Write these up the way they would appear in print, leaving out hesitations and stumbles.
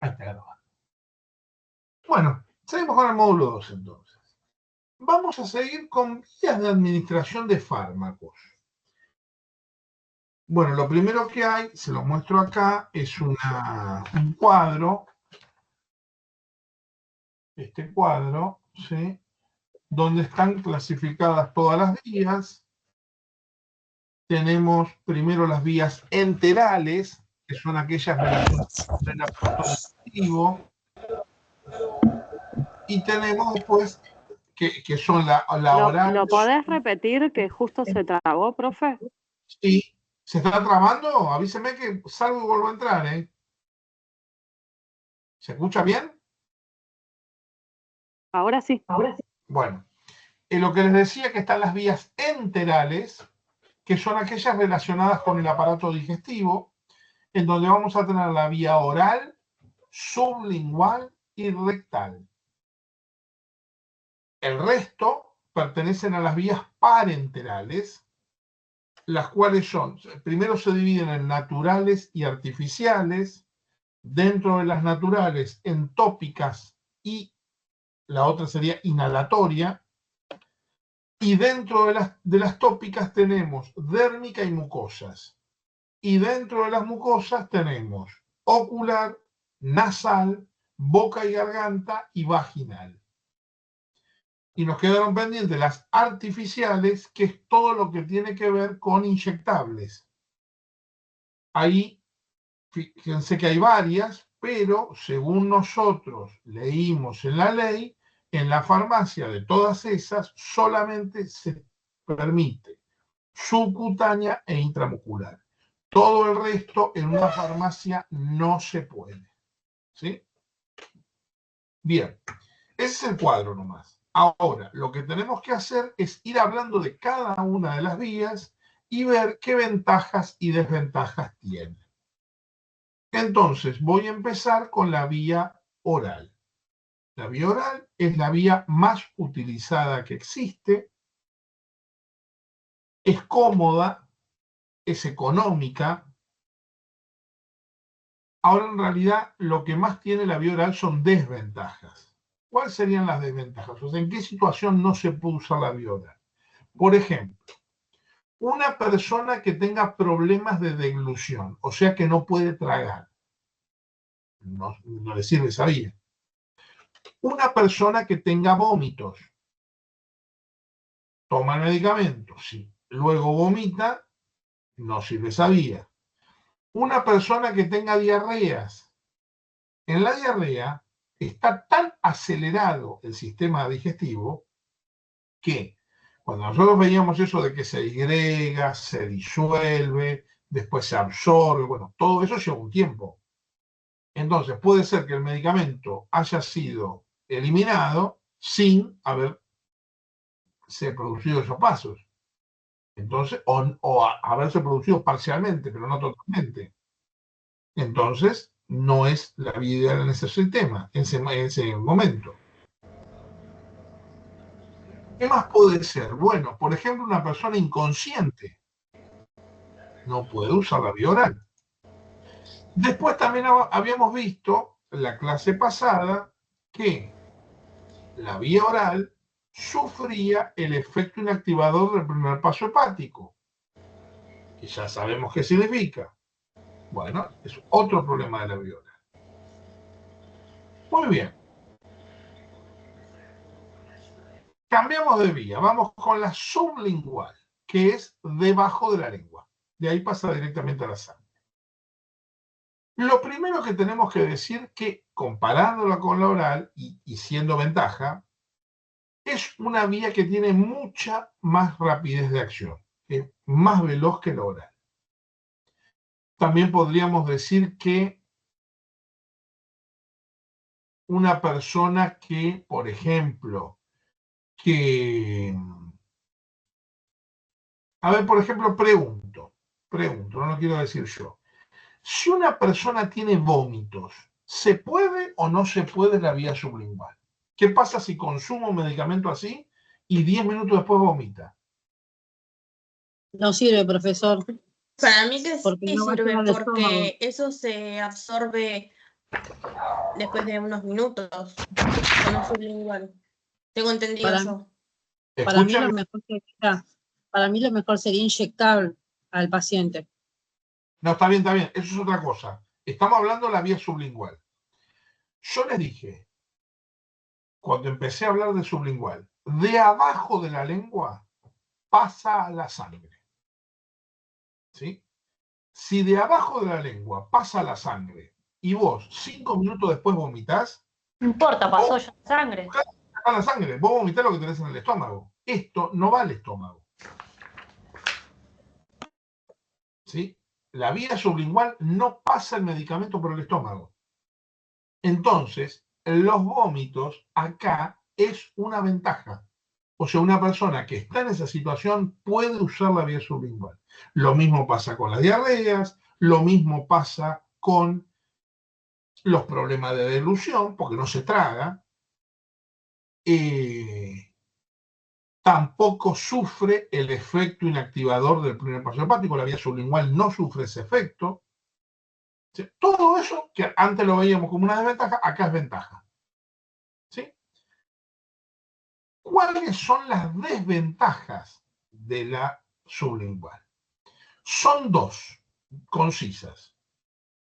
Ahí está grabando. Bueno, seguimos con el módulo 2 entonces. Vamos a seguir con vías de administración de fármacos. Bueno, lo primero que hay, se lo muestro acá, es un cuadro. Este cuadro, ¿sí? Donde están clasificadas todas las vías. Tenemos primero las vías enterales, que son aquellas relacionadas con el aparato digestivo. Y tenemos después que son la oral. ¿Lo podés repetir que justo se trabó, profe? Sí. ¿Se está trabando? Avíseme que salgo y vuelvo a entrar, ¿eh? ¿Se escucha bien? Ahora sí. Bueno, lo que les decía que están las vías enterales, que son aquellas relacionadas con el aparato digestivo, en donde vamos a tener la vía oral, sublingual y rectal. El resto pertenecen a las vías parenterales, las cuales son, primero se dividen en naturales y artificiales, dentro de las naturales en tópicas y la otra sería inhalatoria, y dentro de las tópicas tenemos dérmica y mucosas, y dentro de las mucosas tenemos ocular, nasal, boca y garganta y vaginal. Y nos quedaron pendientes las artificiales, que es todo lo que tiene que ver con inyectables. Ahí, fíjense que hay varias, pero según nosotros leímos en la ley, en la farmacia de todas esas solamente se permite subcutánea e intramuscular. Todo el resto en una farmacia no se puede. ¿Sí? Bien, ese es el cuadro nomás. Ahora, lo que tenemos que hacer es ir hablando de cada una de las vías y ver qué ventajas y desventajas tiene. Entonces, voy a empezar con la vía oral. La vía oral es la vía más utilizada que existe, es cómoda, es económica. Ahora, en realidad, lo que más tiene la vía oral son desventajas. ¿Cuáles serían las desventajas? O sea, ¿en qué situación no se puede usar la vía oral? Por ejemplo, una persona que tenga problemas de deglución, o sea que no puede tragar, no le sirve esa vía. Una persona que tenga vómitos, toma el medicamento, sí, luego vomita, no sirve esa vía. Una persona que tenga diarreas, en la diarrea está tan acelerado el sistema digestivo que cuando nosotros veíamos eso de que se disgrega, se disuelve, después se absorbe, bueno, todo eso lleva un tiempo. Entonces puede ser que el medicamento haya sido eliminado sin haberse producido esos pasos. Entonces, o haberse producido parcialmente, pero no totalmente. Entonces, no es la vida ideal en ese sistema, en ese momento. ¿Qué más puede ser? Bueno, por ejemplo, una persona inconsciente no puede usar la vía oral. Después también habíamos visto en la clase pasada que la vía oral sufría el efecto inactivador del primer paso hepático, que ya sabemos qué significa. Bueno, es otro problema de la vía oral. Muy bien. Cambiamos de vía, vamos con la sublingual, que es debajo de la lengua. De ahí pasa directamente a la sangre. Lo primero que tenemos que decir que, comparándola con la oral y siendo ventaja, es una vía que tiene mucha más rapidez de acción, es más veloz que la oral. También podríamos decir que una persona que, por ejemplo, por ejemplo, pregunto, no lo quiero decir yo. Si una persona tiene vómitos, ¿se puede o no se puede la vía sublingual? ¿Qué pasa si consumo un medicamento así y 10 minutos después vomita? No sirve, profesor. Para mí que sí no sirve, al porque estómago. eso se absorbe después de unos minutos con un sublingual. Tengo entendido Para, yo. para mí Escuchen, para mí lo mejor sería inyectar al paciente. no, está bien, eso es otra cosa. Estamos hablando de la vía sublingual. Yo les dije, cuando empecé a hablar de sublingual, de abajo de la lengua pasa a la sangre. ¿Sí? Si de abajo de la lengua pasa la sangre y vos 5 minutos después vomitás, No importa, pasó ya sangre. a la sangre, vos vomitás lo que tenés en el estómago. Esto no va al estómago. ¿Sí? La vía sublingual no pasa el medicamento por el estómago. Entonces, los vómitos acá es una ventaja. O sea, una persona que está en esa situación puede usar la vía sublingual. Lo mismo pasa con las diarreas, lo mismo pasa con los problemas de deglución, porque no se traga. Tampoco sufre el efecto inactivador del primer paso hepático, la vía sublingual no sufre ese efecto. ¿Sí? Todo eso que antes lo veíamos como una desventaja, acá es ventaja. ¿Sí? ¿Cuáles son las desventajas de la sublingual? Son dos, concisas.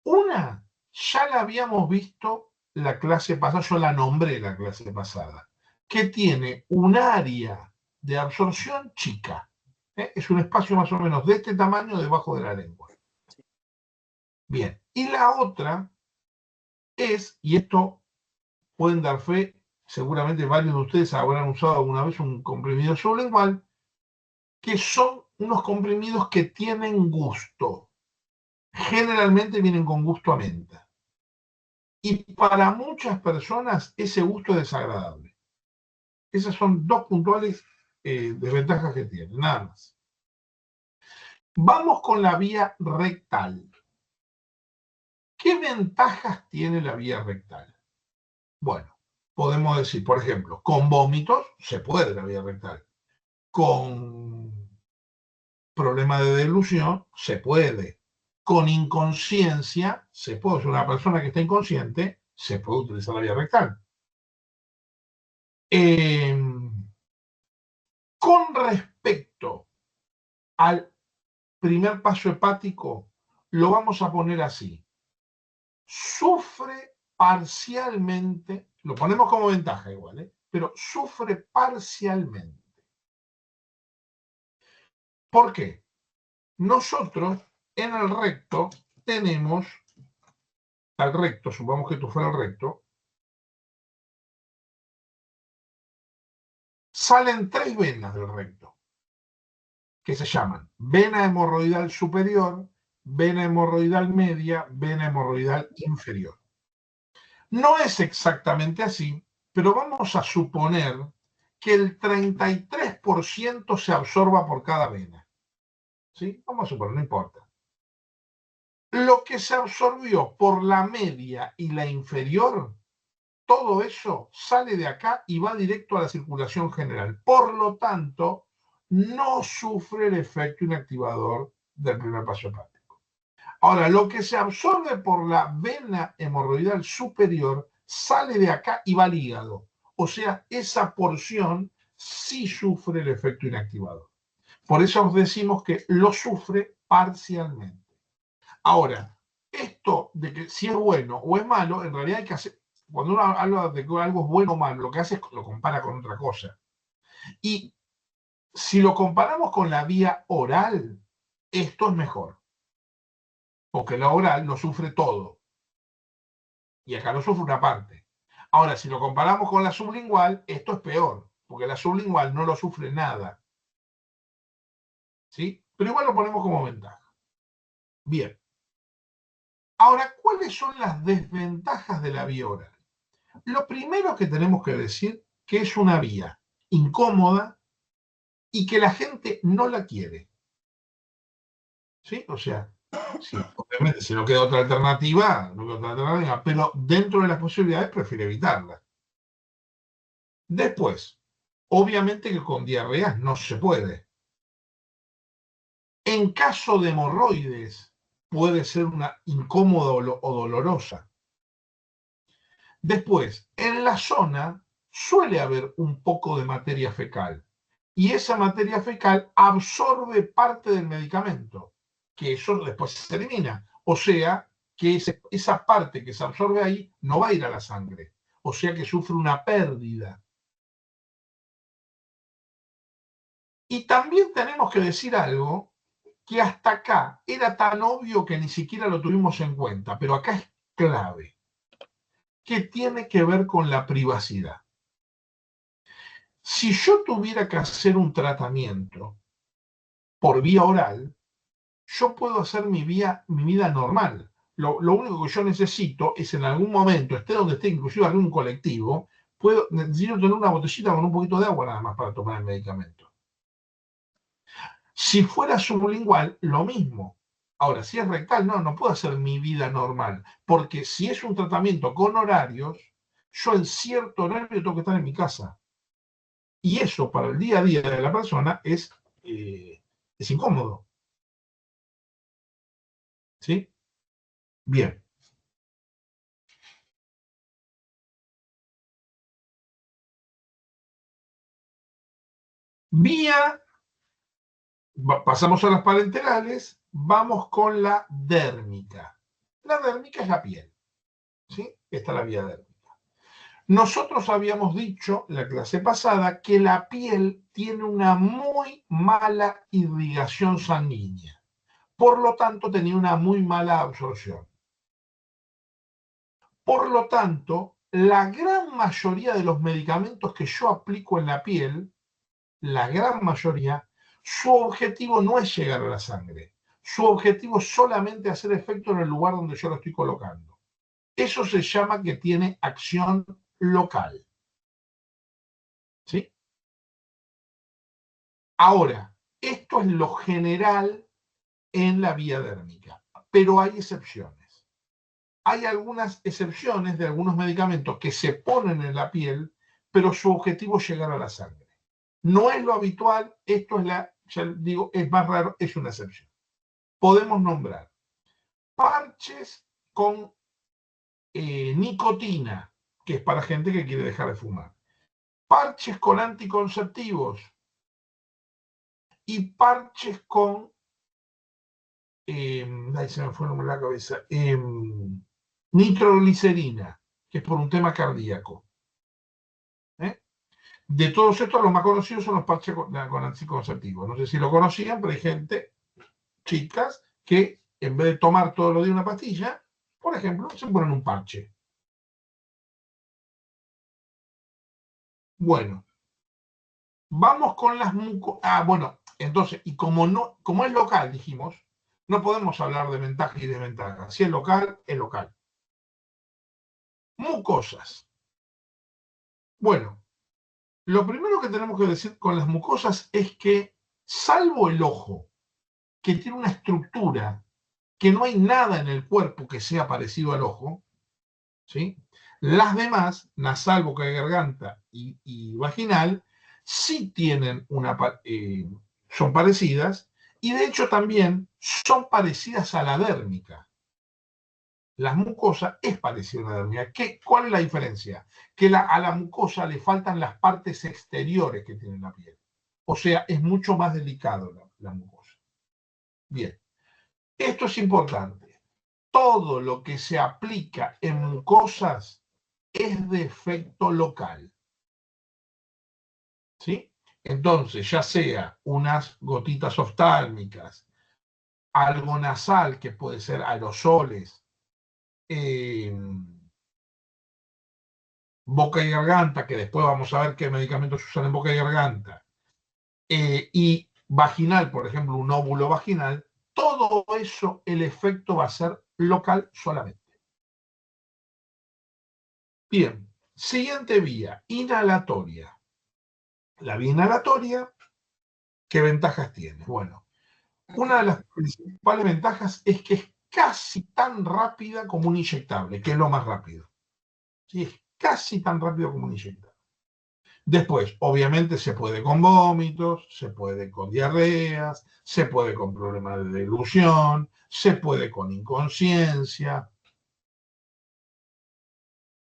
Una, ya la habíamos visto la clase pasada, yo la nombré la clase pasada, que tiene un área de absorción chica. Es un espacio más o menos de este tamaño debajo de la lengua. Bien, y la otra es, y esto pueden dar fe, seguramente varios de ustedes habrán usado alguna vez un comprimido sublingual, que son unos comprimidos que tienen gusto. Generalmente vienen con gusto a menta. Y para muchas personas ese gusto es desagradable. Esas son dos puntuales desventajas que tienen, nada más. Vamos con la vía rectal. ¿Qué ventajas tiene la vía rectal? Bueno, podemos decir, por ejemplo, con vómitos se puede la vía rectal. Con problema de deglución se puede. Con inconsciencia se puede. Si una persona que está inconsciente se puede utilizar la vía rectal. Con respecto al primer paso hepático, lo vamos a poner así. Sufre parcialmente, lo ponemos como ventaja igual, pero sufre parcialmente. ¿Por qué? Nosotros en el recto tenemos, al recto, supongamos que esto fuera el recto, salen 3 venas del recto, que se llaman vena hemorroidal superior, vena hemorroidal media, vena hemorroidal inferior. No es exactamente así, pero vamos a suponer que el 33% se absorba por cada vena. ¿Sí? Vamos a suponer, no importa. Lo que se absorbió por la media y la inferior, todo eso sale de acá y va directo a la circulación general. Por lo tanto, no sufre el efecto inactivador del primer paso hepático. Ahora, lo que se absorbe por la vena hemorroidal superior sale de acá y va al hígado. O sea, esa porción sí sufre el efecto inactivador. Por eso os decimos que lo sufre parcialmente. Ahora, esto de que si es bueno o es malo, en realidad hay que hacer, cuando uno habla de que algo es bueno o malo, lo que hace es que lo compara con otra cosa. Y si lo comparamos con la vía oral, esto es mejor. Porque la oral lo sufre todo. Y acá lo sufre una parte. Ahora, si lo comparamos con la sublingual, esto es peor. Porque la sublingual no lo sufre nada. ¿Sí? Pero igual lo ponemos como ventaja. Bien. Ahora, ¿cuáles son las desventajas de la vía oral? Lo primero que tenemos que decir que es una vía incómoda y que la gente no la quiere. ¿Sí? O sea, sí, obviamente si no queda otra alternativa, no queda otra alternativa, pero dentro de las posibilidades prefiere evitarla. Después, obviamente que con diarreas no se puede. En caso de hemorroides, puede ser una incómoda o dolorosa. Después, en la zona suele haber un poco de materia fecal. Y esa materia fecal absorbe parte del medicamento, que eso después se elimina. O sea, que esa parte que se absorbe ahí no va a ir a la sangre. O sea que sufre una pérdida. Y también tenemos que decir algo que hasta acá era tan obvio que ni siquiera lo tuvimos en cuenta, pero acá es clave, que tiene que ver con la privacidad. Si yo tuviera que hacer un tratamiento por vía oral, yo puedo hacer mi vida normal. Lo único que yo necesito es en algún momento, esté donde esté, inclusive en un colectivo, necesito tener una botellita con un poquito de agua nada más para tomar el medicamento. Si fuera sublingual, lo mismo. Ahora, si es rectal, no puedo hacer mi vida normal, porque si es un tratamiento con horarios, yo en cierto horario tengo que estar en mi casa. Y eso para el día a día de la persona es incómodo. ¿Sí? Bien. Pasamos a las parenterales, vamos con la dérmica. La dérmica es la piel. ¿Sí? Esta es la vía dérmica. Nosotros habíamos dicho la clase pasada que la piel tiene una muy mala irrigación sanguínea. Por lo tanto, tenía una muy mala absorción. Por lo tanto, la gran mayoría de los medicamentos que yo aplico en la piel, la gran mayoría, su objetivo no es llegar a la sangre. Su objetivo es solamente hacer efecto en el lugar donde yo lo estoy colocando. Eso se llama que tiene acción local. ¿Sí? Ahora, esto es lo general en la vía dérmica, pero hay excepciones. Hay algunas excepciones de algunos medicamentos que se ponen en la piel, pero su objetivo es llegar a la sangre. No es lo habitual, esto es ya digo, es más raro, es una excepción. Podemos nombrar parches con nicotina, que es para gente que quiere dejar de fumar. Parches con anticonceptivos y parches con ahí se me fue el nombre de la cabeza, nitroglicerina, que es por un tema cardíaco. De todos estos, los más conocidos son los parches con anticonceptivos. No sé si lo conocían, pero hay gente, chicas, que en vez de tomar todos los días una pastilla, por ejemplo, se ponen un parche. Bueno, vamos con las mucosas. Bueno, entonces, y como es local, dijimos, no podemos hablar de ventajas y desventajas. Si es local, es local. Mucosas. Bueno, lo primero que tenemos que decir con las mucosas es que, salvo el ojo, que tiene una estructura, que no hay nada en el cuerpo que sea parecido al ojo, ¿sí? Las demás, nasal, boca y garganta y vaginal, sí tienen son parecidas, y de hecho también son parecidas a la dérmica. La mucosa es parecida a la dérmica. ¿Cuál es la diferencia? Que a la mucosa le faltan las partes exteriores que tiene la piel. O sea, es mucho más delicado la mucosa. Bien, esto es importante. Todo lo que se aplica en mucosas es de efecto local. ¿Sí? Entonces, ya sea unas gotitas oftálmicas, algo nasal, que puede ser aerosoles, boca y garganta, que después vamos a ver qué medicamentos se usan en boca y garganta, y vaginal, por ejemplo, un óvulo vaginal, todo eso, el efecto va a ser local solamente. Bien, siguiente vía, inhalatoria. La vía inhalatoria, ¿qué ventajas tiene? Bueno, una de las principales ventajas es que es casi tan rápida como un inyectable, que es lo más rápido. ¿Sí? Es casi tan rápido como un inyectable. Después, obviamente, se puede con vómitos, se puede con diarreas, se puede con problemas de deglución, se puede con inconsciencia.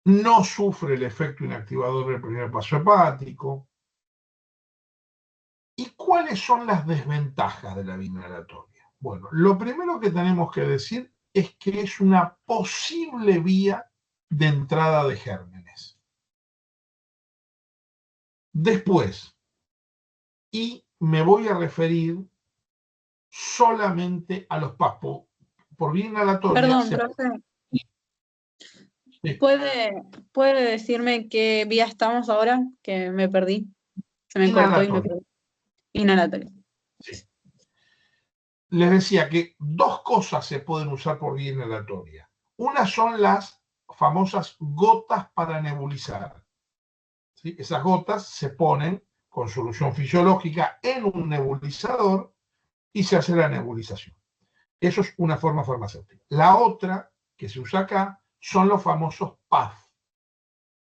no sufre el efecto inactivador del primer paso hepático. ¿Y cuáles son las desventajas de la vía inhalatoria? Bueno, lo primero que tenemos que decir es que es una posible vía de entrada de gérmenes. Después, y me voy a referir solamente a los PAS. Por vía inhalatoria. Perdón, profe. Sí. ¿Puede decirme qué vía estamos ahora? Que me perdí. Se me cortó y me perdí. Inhalatoria. Sí. Les decía que dos cosas se pueden usar por vía inhalatoria. Una son las famosas gotas para nebulizar. ¿Sí? Esas gotas se ponen con solución fisiológica en un nebulizador y se hace la nebulización. Eso es una forma farmacéutica. La otra que se usa acá son los famosos PAF.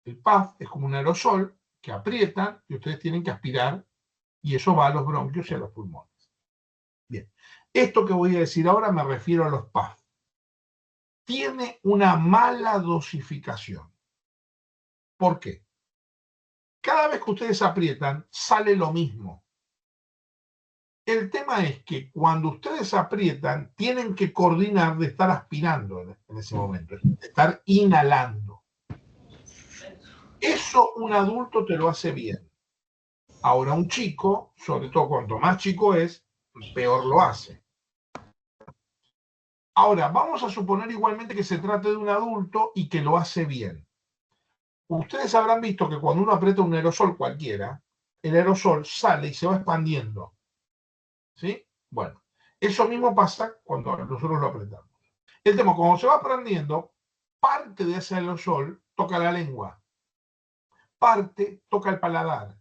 El PAF es como un aerosol que aprietan y ustedes tienen que aspirar y eso va a los bronquios y a los pulmones. Bien, esto que voy a decir ahora me refiero a los PAF. Tiene una mala dosificación. ¿Por qué? Cada vez que ustedes aprietan, sale lo mismo. El tema es que cuando ustedes aprietan, tienen que coordinar de estar aspirando en ese momento, de estar inhalando. Eso un adulto te lo hace bien. Ahora un chico, sobre todo cuanto más chico es, peor lo hace. Ahora, vamos a suponer igualmente que se trate de un adulto y que lo hace bien. Ustedes habrán visto que cuando uno aprieta un aerosol cualquiera, el aerosol sale y se va expandiendo. ¿Sí? Bueno, eso mismo pasa cuando nosotros lo apretamos. El tema, cuando se va expandiendo, parte de ese aerosol toca la lengua, parte toca el paladar,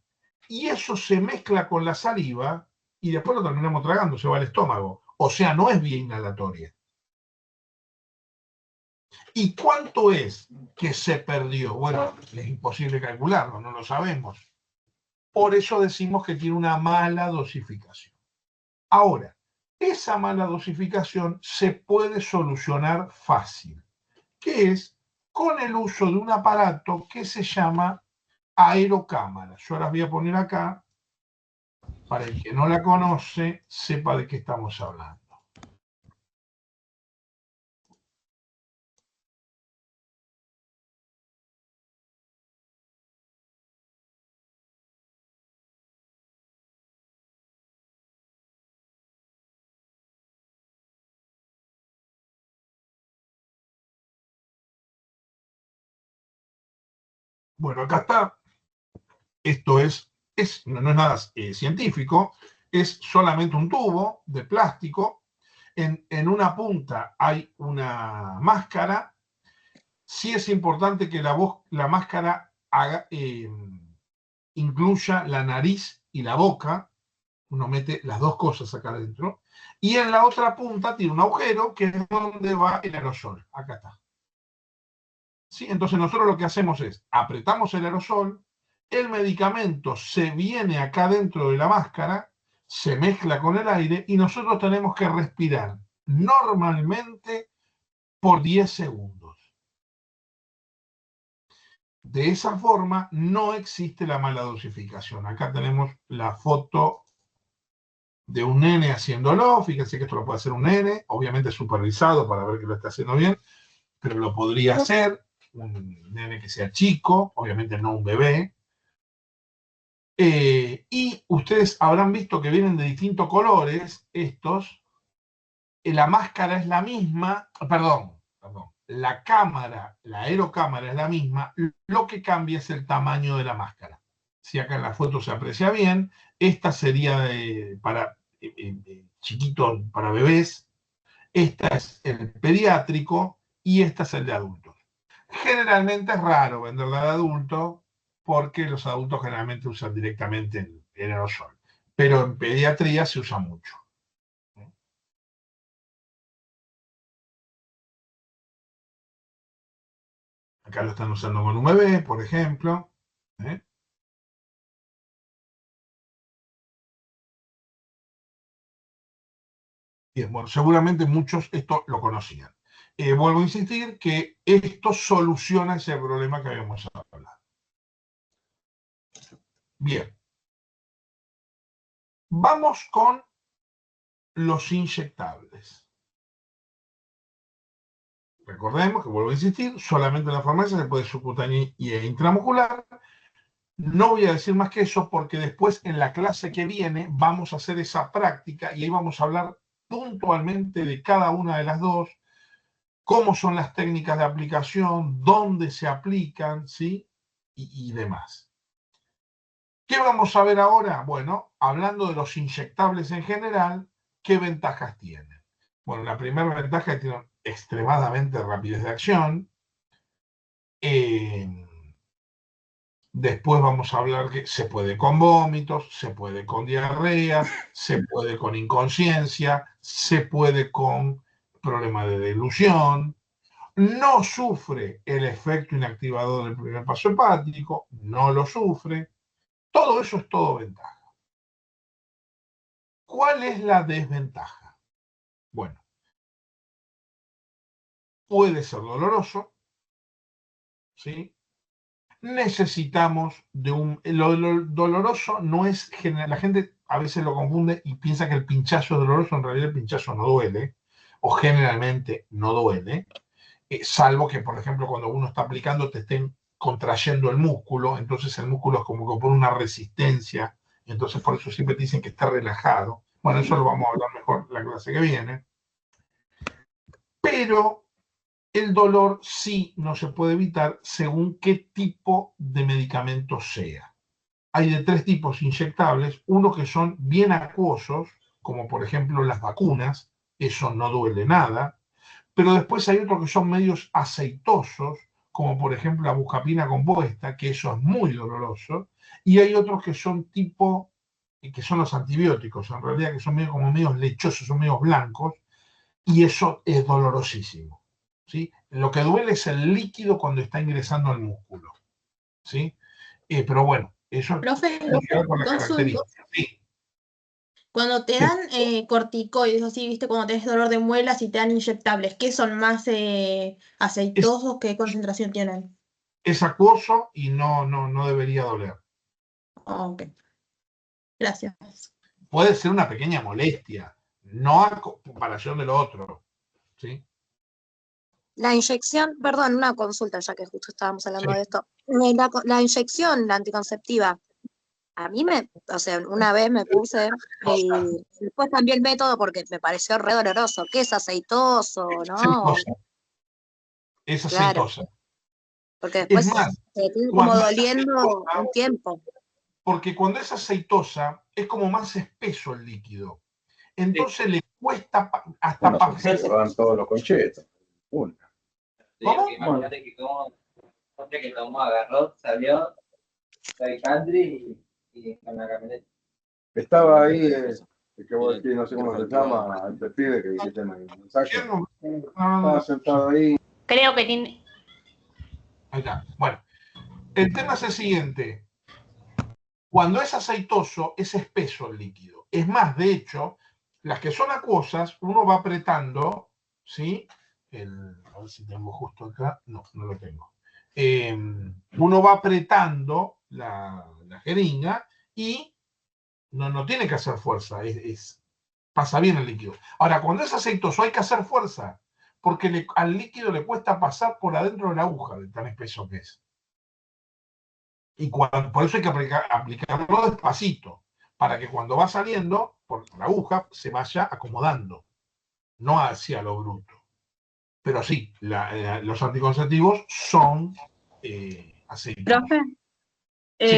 y eso se mezcla con la saliva y después lo terminamos tragando, se va al estómago. O sea, no es vía inhalatoria. ¿Y cuánto es que se perdió? Bueno, es imposible calcularlo, no lo sabemos. Por eso decimos que tiene una mala dosificación. Ahora, esa mala dosificación se puede solucionar fácil, que es con el uso de un aparato que se llama aerocámara. Yo las voy a poner acá para el que no la conoce sepa de qué estamos hablando. Bueno, acá está. Esto no es nada científico, es solamente un tubo de plástico. En una punta hay una máscara. Sí es importante que la máscara incluya la nariz y la boca. Uno mete las dos cosas acá adentro. Y en la otra punta tiene un agujero que es donde va el aerosol. Acá está. ¿Sí? Entonces nosotros lo que hacemos es, apretamos el aerosol, el medicamento se viene acá dentro de la máscara, se mezcla con el aire y nosotros tenemos que respirar normalmente por 10 segundos. De esa forma no existe la mala dosificación. Acá tenemos la foto de un nene haciéndolo. Fíjense que esto lo puede hacer un nene, obviamente supervisado para ver que lo está haciendo bien, pero lo podría hacer un nene que sea chico, obviamente no un bebé. Y ustedes habrán visto que vienen de distintos colores estos. La máscara es la misma, perdón, la cámara, la aerocámara es la misma, lo que cambia es el tamaño de la máscara. Si acá en la foto se aprecia bien, esta sería para chiquitos, para bebés, esta es el pediátrico y esta es el de adultos. Generalmente es raro venderla de adulto porque los adultos generalmente usan directamente el aerosol, pero en pediatría se usa mucho. Acá lo están usando con un bebé, por ejemplo. Bien, bueno, seguramente muchos esto lo conocían. vuelvo a insistir que esto soluciona ese problema que habíamos hablado. Bien. Vamos con los inyectables. Recordemos que, vuelvo a insistir, solamente en la farmacia se puede subcutánea y intramuscular. No voy a decir más que eso porque después en la clase que viene vamos a hacer esa práctica y ahí vamos a hablar puntualmente de cada una de las dos, cómo son las técnicas de aplicación, dónde se aplican, ¿sí? Y demás. ¿Qué vamos a ver ahora? Bueno, hablando de los inyectables en general, ¿qué ventajas tienen? Bueno, la primera ventaja es que tienen extremadamente rapidez de acción. Después vamos a hablar que se puede con vómitos, se puede con diarrea, se puede con inconsciencia, se puede con problema de dilución. No sufre el efecto inactivador del primer paso hepático, no lo sufre. Todo eso es todo ventaja. ¿Cuál es la desventaja? Bueno, puede ser doloroso, ¿sí? Necesitamos de un... Lo doloroso no es... La gente a veces lo confunde y piensa que el pinchazo es doloroso, en realidad el pinchazo no duele, o generalmente no duele, salvo que, por ejemplo, cuando uno está aplicando te estén contrayendo el músculo, entonces el músculo es como que pone una resistencia, entonces por eso siempre te dicen que está relajado. Bueno, eso lo vamos a hablar mejor en la clase que viene. Pero el dolor sí no se puede evitar según qué tipo de medicamento sea. Hay de tres tipos inyectables, uno que son bien acuosos, como por ejemplo las vacunas, eso no duele nada, pero después hay otros que son medios aceitosos, como por ejemplo la buscapina compuesta, que eso es muy doloroso, y hay otros que son tipo, que son los antibióticos, en realidad que son medio como medios lechosos, son medios blancos, y eso es dolorosísimo, ¿sí? Lo que duele es el líquido cuando está ingresando al músculo, ¿sí? Pero bueno, eso Profe, tiene que ver con las consulta. características. Sí. Cuando te dan corticoides, así, viste, cuando tenés dolor de muelas y te dan inyectables, ¿qué son más aceitosos? ¿Qué concentración tienen? Es acuoso y no debería doler. Ok, gracias. Puede ser una pequeña molestia, no a comparación de lo otro, ¿sí? La inyección, perdón, una consulta, ya que justo estábamos hablando Sí. de esto. La inyección, la anticonceptiva, a mí o sea, una vez me puse y después cambié el método porque me pareció re doloroso, que es aceitoso, ¿no? Es Claro, aceitosa. porque Es después más, se queda como cuando es doliendo aceitosa, un tiempo. porque cuando es aceitosa es como más espeso el líquido. Entonces le cuesta hasta Bueno, se van todos los conchetos. Una. ¿Cómo? Imagínate que como hombre que tomó, agarró, salió del country y con la camioneta. Estaba ahí, que vos decís, no sé cómo se llama, el pibe que dijiste en el mensaje. Estaba sentado ahí. Creo que tiene... Ahí está. Bueno, el tema es el siguiente. Cuando es aceitoso, es espeso el líquido. Es más, de hecho, las que son acuosas, uno va apretando, ¿sí? A ver si tengo justo acá. No lo tengo. Uno va apretando la jeringa y no tiene que hacer fuerza. Pasa bien el líquido. Ahora, cuando es aceitoso hay que hacer fuerza, porque al líquido le cuesta pasar por adentro de la aguja, de tan espeso que es. Y por eso hay que aplicarlo despacito, para que cuando va saliendo por la aguja se vaya acomodando, no hacia lo bruto. Pero sí, los anticonceptivos son aceitosos. Profe, Sí.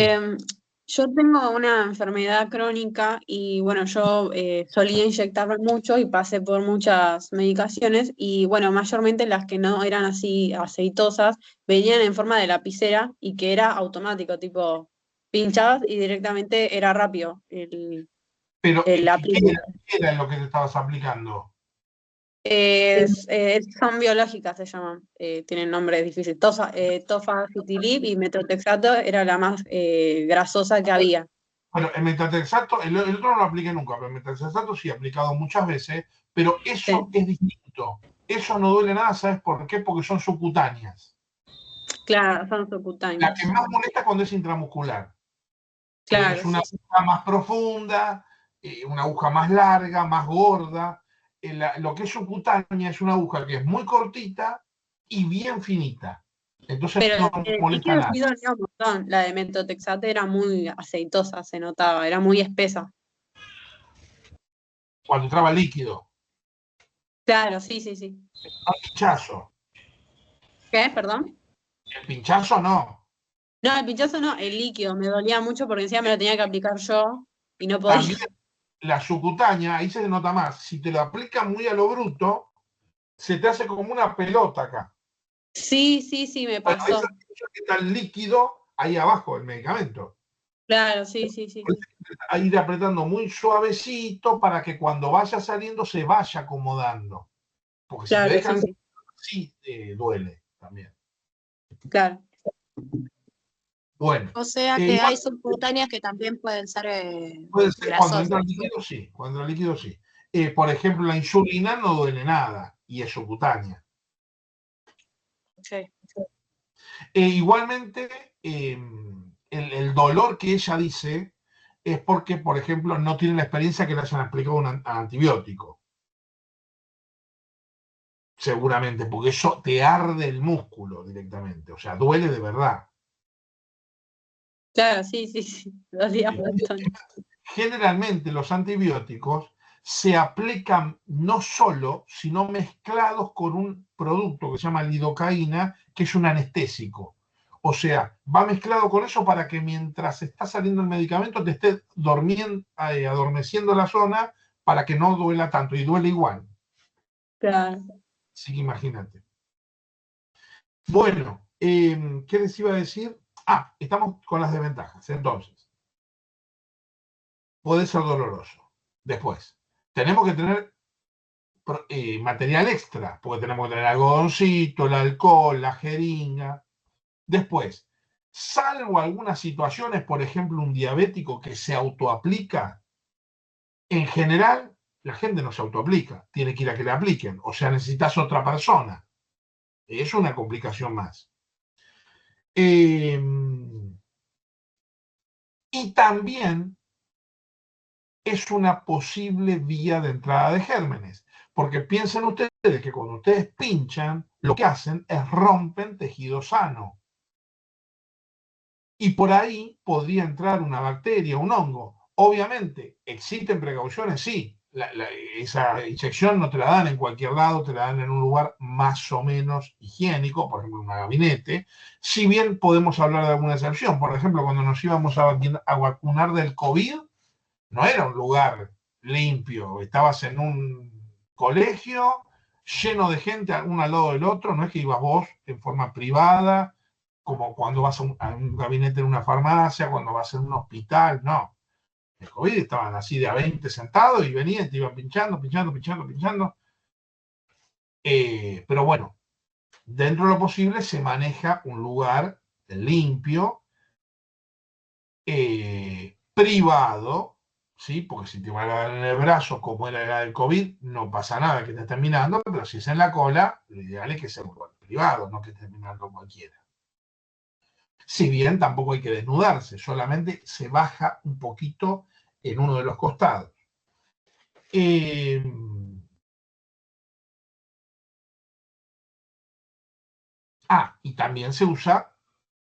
yo tengo una enfermedad crónica y bueno, yo solía inyectarme mucho y pasé por muchas medicaciones y bueno, mayormente las que no eran así aceitosas venían en forma de lapicera y que era automático, tipo pinchabas y directamente era rápido Pero, el aplique. ¿qué era lo que te estabas aplicando? Son biológicas, se llaman, tienen nombres difíciles. Tofacitinib y metotrexato era la más grasosa que había. Bueno, el metatrexato, el otro no lo apliqué nunca, pero el metatrexato sí he aplicado muchas veces, pero eso Sí. es distinto. eso no duele nada, ¿sabes por qué? Porque son subcutáneas. Claro, son La subcutáneas. que más molesta es cuando es intramuscular. Claro, Es una sí. aguja más profunda, una aguja más larga, más gorda. Lo que es subcutánea es una aguja que es muy cortita y bien finita. Entonces Pero no el molesta líquido nada. sí dolía un montón. La de metotrexate era muy aceitosa, se notaba, era muy espesa. Cuando entraba líquido, Claro, sí, sí, sí. no pinchazo. ¿Qué? Perdón. El pinchazo no. No, el pinchazo no, el líquido. Me dolía mucho porque encima me lo tenía que aplicar yo y no podía. También la subcutánea, ahí se nota más. Si te lo aplica muy a lo bruto, se te hace como una pelota acá. Sí, sí, sí, me Bueno, pasó. eso que está el líquido ahí abajo del medicamento. Claro, sí, sí, sí. A ir apretando muy suavecito para que cuando vaya saliendo se vaya acomodando. Porque si te Claro, sí, dejan sí. así, duele también. Claro. Bueno, O sea que igual hay subcutáneas que también pueden ser puede ser cuando entra grasosas. el líquido, sí. Cuando el líquido, sí. Por ejemplo, la insulina no duele nada y es subcutánea. Sí. Igualmente, el dolor que ella dice es porque, por ejemplo, no tiene la experiencia que le hayan aplicado un antibiótico. Seguramente, porque eso te arde el músculo directamente, o sea, duele de verdad. Claro, sí, sí, sí. Dolía un montón. Generalmente los antibióticos se aplican no solo, sino mezclados con un producto que se llama lidocaína, que es un anestésico. O sea, va mezclado con eso para que mientras está saliendo el medicamento te esté adormeciendo la zona para que no duela tanto, y duele igual. Claro. Así que imagínate. Bueno, ¿qué les iba a decir? Estamos con las desventajas. Entonces, puede ser doloroso. Después, tenemos que tener material extra, porque tenemos que tener algodoncito, el alcohol, la jeringa. Después, salvo algunas situaciones, por ejemplo, un diabético que se autoaplica, en general, la gente no se autoaplica, tiene que ir a que le apliquen, o sea, necesitas otra persona. Es una complicación más. Y también es una posible vía de entrada de gérmenes, porque piensen ustedes que cuando ustedes pinchan, lo que hacen es rompen tejido sano. Y por ahí podría entrar una bacteria, un hongo. Obviamente, ¿existen precauciones? Sí. Esa inyección no te la dan en cualquier lado, te la dan en un lugar más o menos higiénico, por ejemplo, en un gabinete. Si bien podemos hablar de alguna excepción, por ejemplo, cuando nos íbamos a vacunar del COVID, no era un lugar limpio, estabas en un colegio lleno de gente, uno al lado del otro, no es que ibas vos en forma privada, como cuando vas a un gabinete en una farmacia, cuando vas en un hospital, no. El COVID estaban así de a 20 sentados y venían, te iban pinchando, pinchando, pinchando, pinchando. Pero bueno, dentro de lo posible se maneja un lugar limpio, privado, ¿sí? Porque si te va a dar en el brazo, como era el COVID, no pasa nada que te estén mirando, pero si es en la cola, lo ideal es que sea un lugar privado, no que estés mirando cualquiera. Si bien tampoco hay que desnudarse, solamente se baja un poquito en uno de los costados. Y también se usa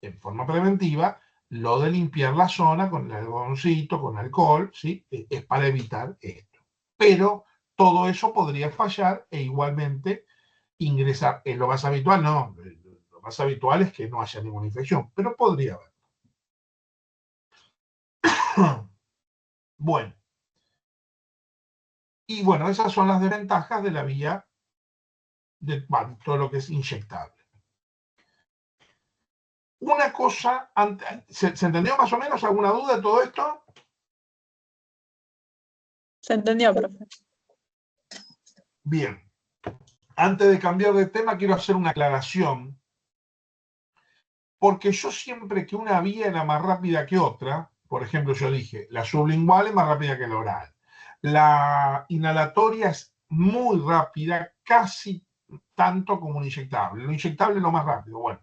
en forma preventiva lo de limpiar la zona con el algodoncito, con alcohol, ¿sí? Es para evitar esto. Pero todo eso podría fallar e igualmente ingresar. En lo más habitual, no. Lo más habitual es que no haya ninguna infección, pero podría haber. Bueno. Y bueno, esas son las desventajas de la vía de todo lo que es inyectable. Una cosa, ¿se entendió más o menos? ¿Alguna duda de todo esto? Se entendió, profe. Bien. Antes de cambiar de tema, quiero hacer una aclaración. Porque yo siempre que una vía era más rápida que otra, por ejemplo, yo dije, la sublingual es más rápida que la oral. La inhalatoria es muy rápida, casi tanto como un inyectable. Lo inyectable es lo más rápido. Bueno,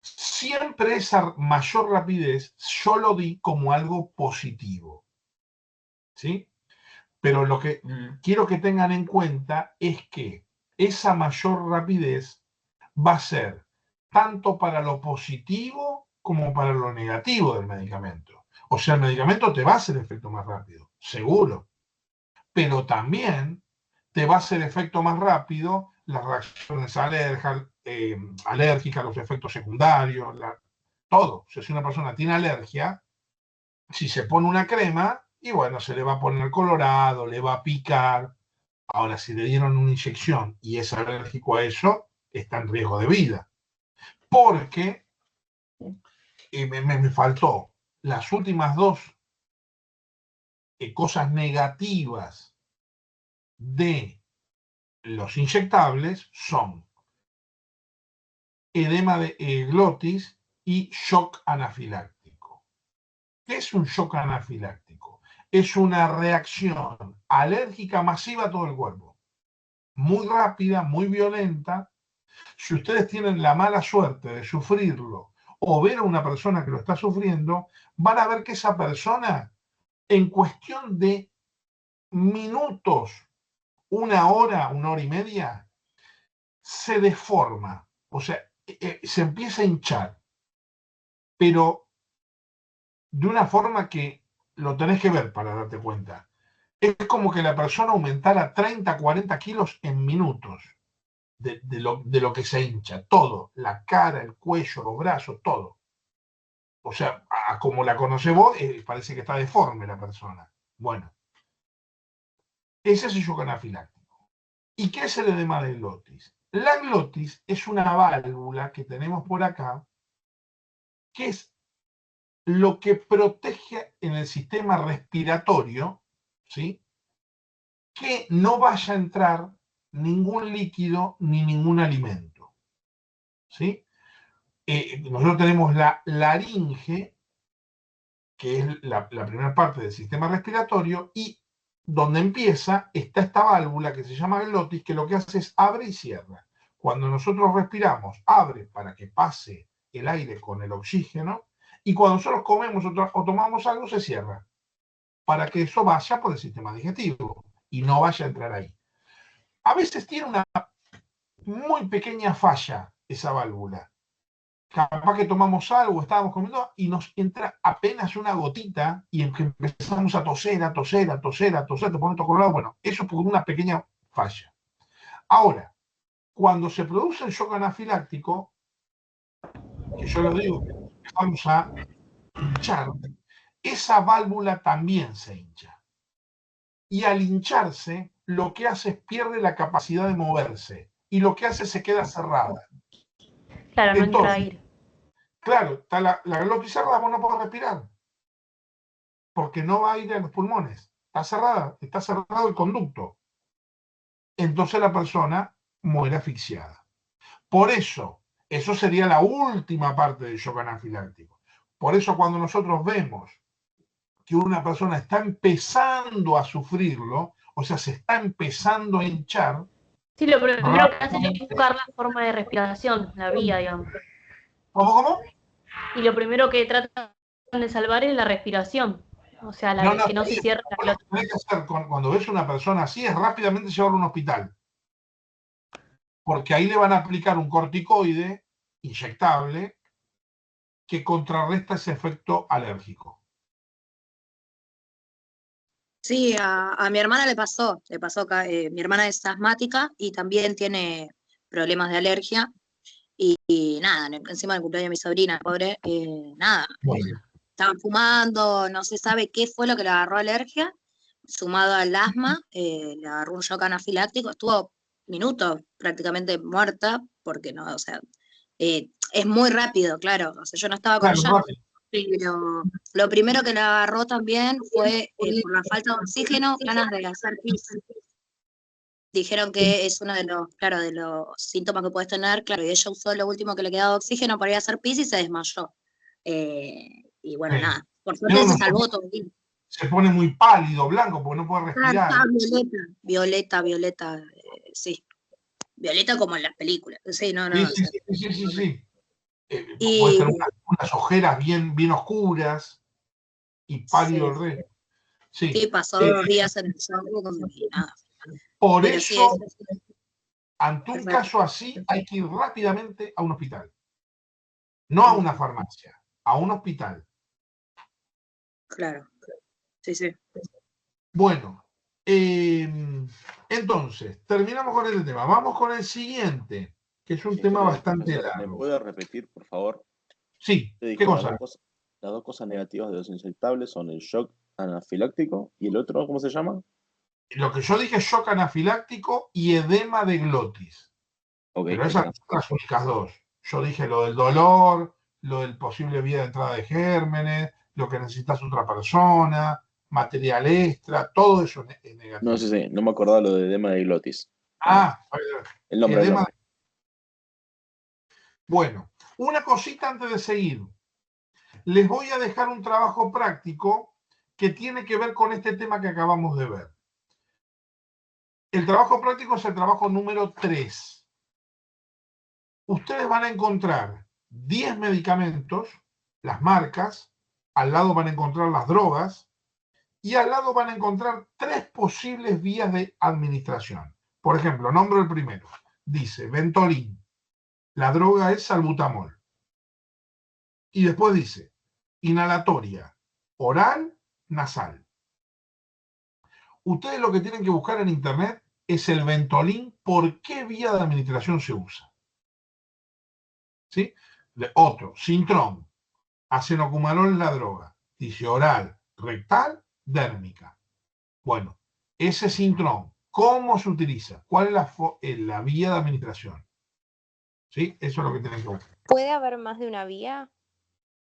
siempre esa mayor rapidez yo lo di como algo positivo. ¿Sí? Pero lo que quiero que tengan en cuenta es que esa mayor rapidez va a ser tanto para lo positivo como para lo negativo del medicamento. O sea, el medicamento te va a hacer efecto más rápido, seguro. Pero también te va a hacer efecto más rápido las reacciones alérgicas, los efectos secundarios, todo. O sea, si una persona tiene alergia, si se pone una crema, y bueno, se le va a poner colorado, le va a picar. Ahora, si le dieron una inyección y es alérgico a eso, está en riesgo de vida. Porque me faltó las últimas dos cosas negativas de los inyectables son edema de glotis y shock anafiláctico. ¿Qué es un shock anafiláctico? Es una reacción alérgica masiva a todo el cuerpo. Muy rápida, muy violenta. Si ustedes tienen la mala suerte de sufrirlo o ver a una persona que lo está sufriendo, van a ver que esa persona, en cuestión de minutos, una hora y media, se deforma. O sea, se empieza a hinchar. Pero de una forma que lo tenés que ver para darte cuenta. Es como que la persona aumentara 30, 40 kilos en minutos de lo que se hincha. Todo, la cara, el cuello, los brazos, todo. O sea, como la conocés vos, parece que está deforme la persona. Bueno, ese es el shock anafiláctico. ¿Y qué es el edema de glotis? La glotis es una válvula que tenemos por acá, que es lo que protege en el sistema respiratorio, ¿sí? Que no vaya a entrar ningún líquido ni ningún alimento, ¿sí? Nosotros tenemos la laringe, que es la primera parte del sistema respiratorio, y donde empieza está esta válvula que se llama glotis, que lo que hace es abre y cierra. Cuando nosotros respiramos, abre para que pase el aire con el oxígeno, y cuando nosotros comemos o tomamos algo, se cierra, para que eso vaya por el sistema digestivo y no vaya a entrar ahí. A veces tiene una muy pequeña falla esa válvula. Capaz que tomamos algo, estábamos comiendo y nos entra apenas una gotita y empezamos a toser, a toser, a toser, a toser, te pones todo colorado. Bueno, eso por una pequeña falla. Ahora, cuando se produce el shock anafiláctico, que yo lo digo, vamos a hinchar, esa válvula también se hincha. Y al hincharse, lo que hace es pierde la capacidad de moverse. Y lo que hace se queda cerrada. Claro, no entra Entonces, aire. claro, está la glotis cerrada, vos no podés respirar. Porque no va aire a los pulmones. Está cerrado el conducto. Entonces la persona muere asfixiada. Por eso sería la última parte del shock anafiláctico. Por eso cuando nosotros vemos que una persona está empezando a sufrirlo, o sea, se está empezando a hinchar. Sí, lo primero que hacen es buscar la forma de respiración, la vía, digamos. ¿Cómo? Y lo primero que tratan de salvar es la respiración. O sea, que no se cierre la glotis. Lo que tenés que hacer cuando ves a una persona así es rápidamente llevarlo a un hospital. Porque ahí le van a aplicar un corticoide inyectable que contrarresta ese efecto alérgico. Sí, a mi hermana le pasó, mi hermana es asmática y también tiene problemas de alergia y nada, encima del cumpleaños de mi sobrina, pobre, nada, Bueno. estaban fumando, no se sabe qué fue lo que le agarró alergia, sumado al asma, le agarró un shock anafiláctico, estuvo minutos prácticamente muerta, porque no, o sea, es muy rápido, claro, o sea, yo no estaba con ella. Pero lo primero que le agarró también fue, por la falta de oxígeno, ganas de hacer pis. Dijeron que es uno de los síntomas que puedes tener, claro, y ella usó lo último que le quedaba de oxígeno para ir a hacer pis y se desmayó. Y bueno, nada, por suerte se salvó todo bien. Se pone muy pálido, blanco, porque no puede respirar. Violeta, sí. violeta como en las películas. Sí, no, no. Sí, o sea, sí. Y- Puede tener unas ojeras bien oscuras y pálido el Sí. resto. Sí. Sí, pasó 2 días en el show y nada. Por Pero sí, eso, es ante un verdad. caso así, hay que ir rápidamente a un hospital. No a una farmacia, a un hospital. Claro. Sí. Bueno, entonces, terminamos con el tema. Vamos con el siguiente, que es un tema bastante profesor, ¿me largo. puede repetir, por favor? Sí, Usted ¿qué dijo cosa? las dos cosas negativas de los inyectables son el shock anafiláctico y el otro, ¿cómo se llama? Lo que yo dije es shock anafiláctico y edema de glotis. Ok, Pero esas son las únicas dos. Yo dije lo del dolor, lo del posible vía de entrada de gérmenes, lo que necesitas otra persona, material extra, todo eso es negativo. No, sí, no me acordaba lo de edema de glotis. El nombre. Bueno, una cosita antes de seguir. Les voy a dejar un trabajo práctico que tiene que ver con este tema que acabamos de ver. El trabajo práctico es el trabajo número 3. Ustedes van a encontrar 10 medicamentos, las marcas, al lado van a encontrar las drogas y al lado van a encontrar 3 posibles vías de administración. Por ejemplo, nombro el primero. Dice Ventolin. La droga es salbutamol. Y después dice inhalatoria, oral, nasal. Ustedes lo que tienen que buscar en internet es el Ventolin, por qué vía de administración se usa. ¿Sí? Otro, Sintrom, acenocumarol es la droga. Dice oral, rectal, dérmica. Bueno, ese Sintrom, ¿cómo se utiliza? ¿Cuál es la vía de administración? ¿Sí? Eso es lo que tienen que buscar. ¿Puede haber más de una vía?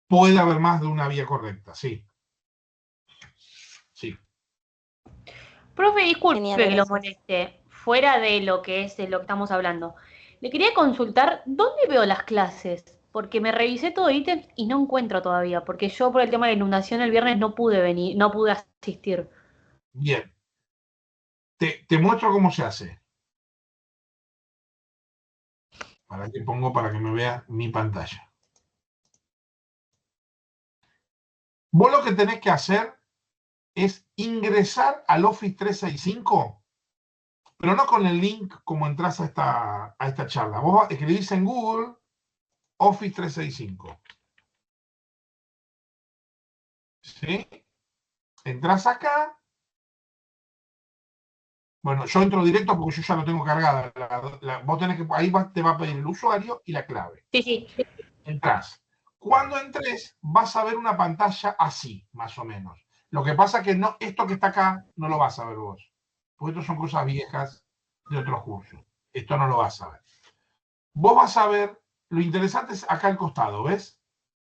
Puede haber más de una vía correcta, sí. Sí. Profe, disculpe Genial, que lo gracias. moleste, fuera de lo que es de lo que estamos hablando. Le quería consultar dónde veo las clases, porque me revisé todo ítems y no encuentro todavía, porque yo por el tema de la inundación el viernes no pude venir, no pude asistir. Bien. Te muestro cómo se hace. Para que pongo para que me vea mi pantalla. Vos lo que tenés que hacer es ingresar al Office 365, pero no con el link como entras a esta charla. Vos escribís en Google Office 365. ¿Sí? Entrás acá. Bueno, yo entro directo porque yo ya lo tengo cargada. Vos tenés que, ahí te va a pedir el usuario y la clave. Sí. Entrás. Cuando entres, vas a ver una pantalla así, más o menos. Lo que pasa es que no, esto que está acá no lo vas a ver vos. Porque esto son cosas viejas de otros cursos. Esto no lo vas a ver. Vos vas a ver, lo interesante es acá al costado, ¿ves?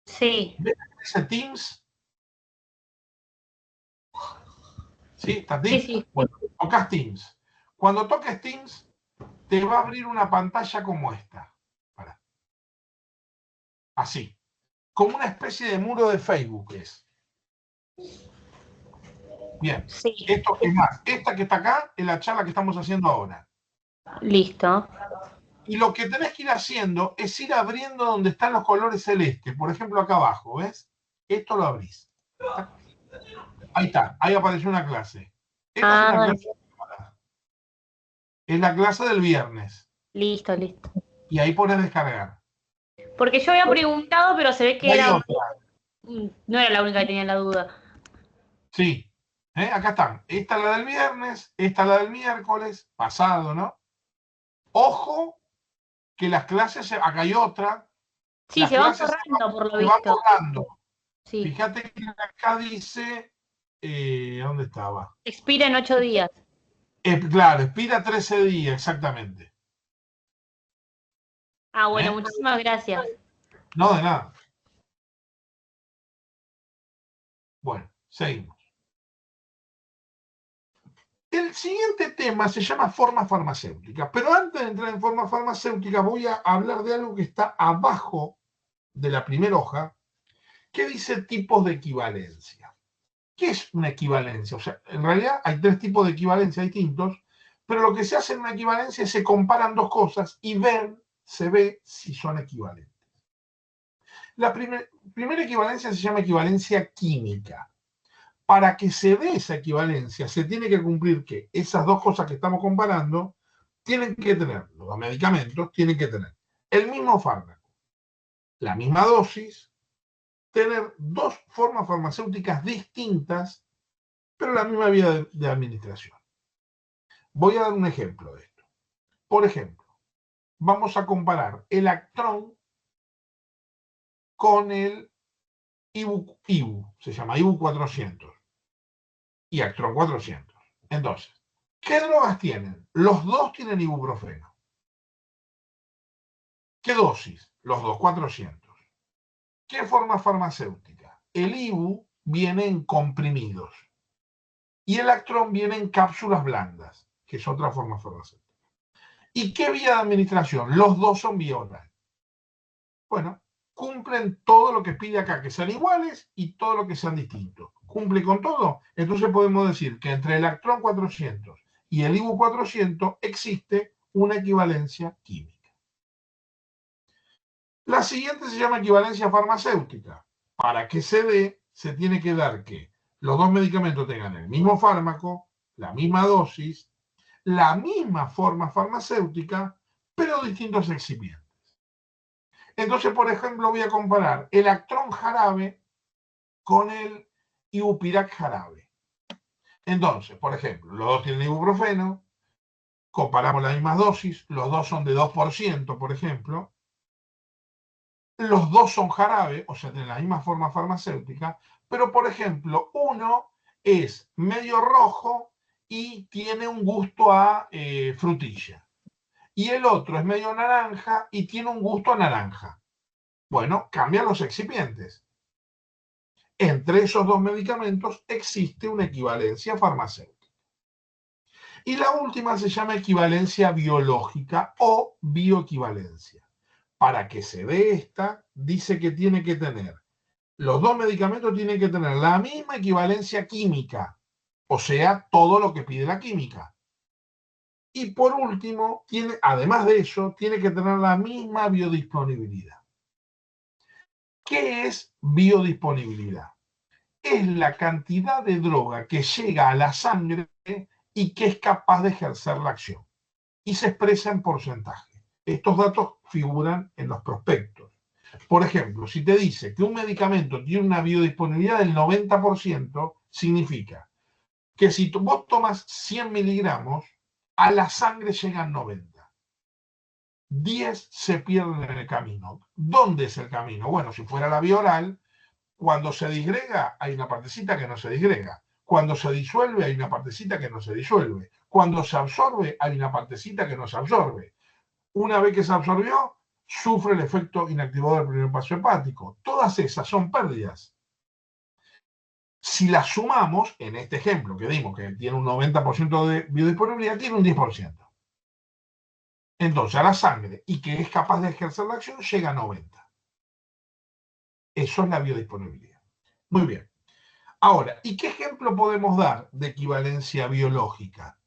Sí. ¿Ves ese Teams? ¿Sí? ¿Está Teams? Sí. Bueno, tocas Teams. Cuando toques Teams, te va a abrir una pantalla como esta. Así. Como una especie de muro de Facebook es. Bien. Sí. Esto es más, esta que está acá es la charla que estamos haciendo ahora. Listo. Y lo que tenés que ir haciendo es ir abriendo donde están los colores celestes. Por ejemplo, acá abajo, ¿ves? Esto lo abrís. Ahí está, ahí apareció una clase. Esta es una clase. Es la clase del viernes. Listo. Y ahí pones descargar. Porque yo había preguntado, pero se ve que Hay era... otra. No era la única que tenía la duda. Sí. Acá están. Esta es la del viernes, esta es la del miércoles, pasado, ¿no? Ojo que las clases, acá hay otra. Sí, se van borrando por lo visto. Se van borrando. Sí. Fíjate que acá dice, ¿dónde estaba? Expira en 8 días. Claro, expira 13 días, exactamente. Ah, bueno, muchísimas gracias. No, de nada. Bueno, seguimos. El siguiente tema se llama forma farmacéutica, pero antes de entrar en forma farmacéutica voy a hablar de algo que está abajo de la primera hoja, que dice tipos de equivalencia. ¿Qué es una equivalencia? O sea, en realidad hay 3 tipos de equivalencia distintos, pero lo que se hace en una equivalencia es se comparan dos cosas y se ve si son equivalentes. La primera equivalencia se llama equivalencia química. Para que se dé esa equivalencia, se tiene que cumplir que esas dos cosas que estamos comparando tienen que tener, los medicamentos tienen que tener el mismo fármaco, la misma dosis, tener dos formas farmacéuticas distintas, pero la misma vía de administración. Voy a dar un ejemplo de esto. Por ejemplo, vamos a comparar el Actron con el Ibu, se llama Ibu 400 y Actron 400. Entonces, ¿qué drogas tienen? Los dos tienen ibuprofeno. ¿Qué dosis? Los dos 400. ¿Qué forma farmacéutica? El Ibu viene en comprimidos y el Actron viene en cápsulas blandas, que es otra forma farmacéutica. ¿Y qué vía de administración? Los dos son vía oral. Bueno, cumplen todo lo que pide acá, que sean iguales y todo lo que sean distintos. ¿Cumple con todo? Entonces podemos decir que entre el Actron 400 y el Ibu 400 existe una equivalencia química. La siguiente se llama equivalencia farmacéutica. Para que se dé, se tiene que dar que los dos medicamentos tengan el mismo fármaco, la misma dosis, la misma forma farmacéutica, pero distintos excipientes. Entonces, por ejemplo, voy a comparar el Actron jarabe con el Ibupirac jarabe. Entonces, por ejemplo, los dos tienen ibuprofeno, comparamos las mismas dosis, los dos son de 2%, por ejemplo, los dos son jarabe, o sea, tienen la misma forma farmacéutica, pero, por ejemplo, uno es medio rojo y tiene un gusto a frutilla. Y el otro es medio naranja y tiene un gusto a naranja. Bueno, cambian los excipientes. Entre esos dos medicamentos existe una equivalencia farmacéutica. Y la última se llama equivalencia biológica o bioequivalencia. Para que se dé esta, dice que tiene que tener, los dos medicamentos tienen que tener la misma equivalencia química, o sea, todo lo que pide la química. Y por último, además de eso, tiene que tener la misma biodisponibilidad. ¿Qué es biodisponibilidad? Es la cantidad de droga que llega a la sangre y que es capaz de ejercer la acción. Y se expresa en porcentaje. Estos datos figuran en los prospectos. Por ejemplo, si te dice que un medicamento tiene una biodisponibilidad del 90%, significa que si vos tomas 100 miligramos, a la sangre llegan 90. 10 se pierden en el camino. ¿Dónde es el camino? Bueno, si fuera la vía oral, cuando se disgrega, hay una partecita que no se disgrega. Cuando se disuelve, hay una partecita que no se disuelve. Cuando se absorbe, hay una partecita que no se absorbe. Una vez que se absorbió, sufre el efecto inactivador del primer paso hepático. Todas esas son pérdidas. Si las sumamos, en este ejemplo que dimos, que tiene un 90% de biodisponibilidad, tiene un 10%. Entonces, a la sangre, y que es capaz de ejercer la acción, llega a 90. Eso es la biodisponibilidad. Muy bien. Ahora, ¿y qué ejemplo podemos dar de equivalencia biológica?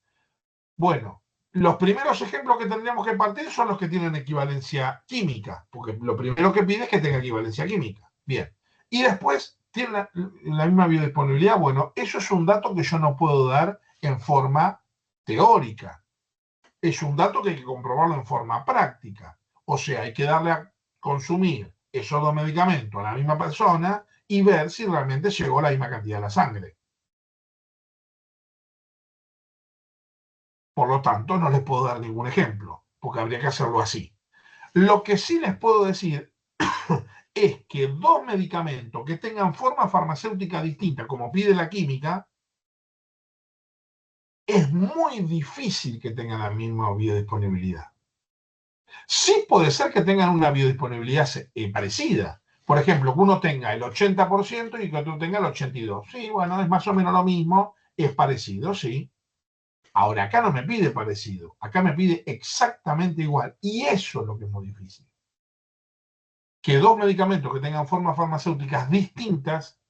Bueno, los primeros ejemplos que tendríamos que partir son los que tienen equivalencia química, porque lo primero que pide es que tenga equivalencia química. Bien. Y después tiene la misma biodisponibilidad. Bueno, eso es un dato que yo no puedo dar en forma teórica. Es un dato que hay que comprobarlo en forma práctica. O sea, hay que darle a consumir esos dos medicamentos a la misma persona y ver si realmente llegó la misma cantidad a la sangre. Por lo tanto, no les puedo dar ningún ejemplo, porque habría que hacerlo así. Lo que sí les puedo decir es que dos medicamentos que tengan forma farmacéutica distinta, como pide la química, es muy difícil que tengan la misma biodisponibilidad. Sí puede ser que tengan una biodisponibilidad parecida. Por ejemplo, que uno tenga el 80% y que otro tenga el 82%. Sí, bueno, es más o menos lo mismo, es parecido, sí. Ahora, acá no me pide parecido, acá me pide exactamente igual. Y eso es lo que es muy difícil. Que dos medicamentos que tengan formas farmacéuticas distintas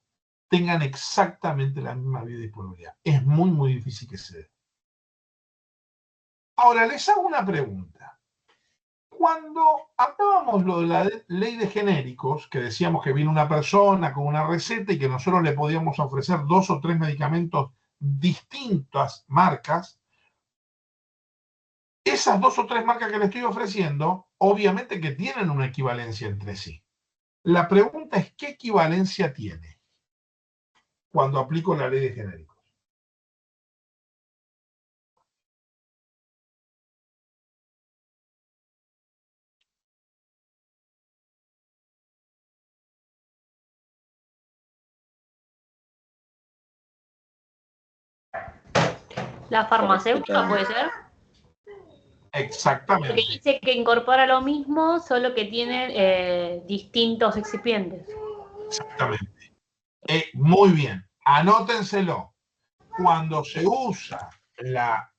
tengan exactamente la misma biodisponibilidad. Es muy, muy difícil que se dé. Ahora, les hago una pregunta. Cuando hablábamos lo de la ley de genéricos, que decíamos que viene una persona con una receta y que nosotros le podíamos ofrecer 2 o 3 medicamentos distintas marcas, esas 2 o 3 marcas que le estoy ofreciendo, obviamente que tienen una equivalencia entre sí. La pregunta es, ¿qué equivalencia tiene cuando aplico la ley de genéricos? La farmacéutica puede ser. Exactamente. Porque dice que incorpora lo mismo, solo que tiene distintos excipientes. Exactamente. Muy bien. Anótenselo. Cuando se usa la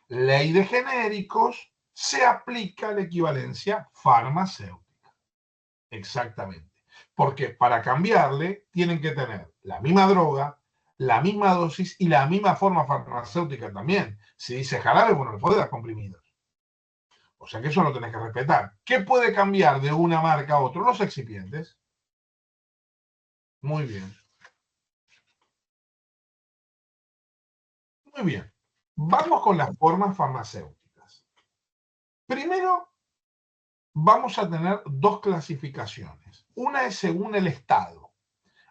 ley de genéricos, se aplica la equivalencia farmacéutica. Exactamente. Porque para cambiarle tienen que tener la misma droga, la misma dosis y la misma forma farmacéutica también. Si dice jarabe, bueno, le puede dar comprimidos. O sea que eso lo tenés que respetar. ¿Qué puede cambiar de una marca a otra? Los excipientes. Muy bien. Muy bien. Vamos con las formas farmacéuticas. Primero, vamos a tener 2 clasificaciones. Una es según el estado.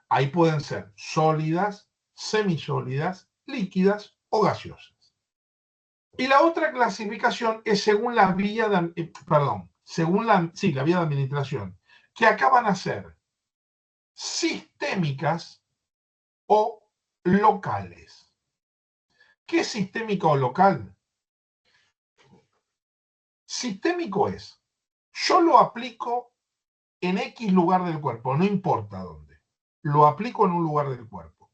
Ahí pueden ser sólidas, semisólidas, líquidas o gaseosas. Y la otra clasificación es según la vía de, la vía de administración, que acá van a ser sistémicas o locales. ¿Qué es sistémica o local? Sistémico es, yo lo aplico en X lugar del cuerpo, no importa dónde. Lo aplico en un lugar del cuerpo.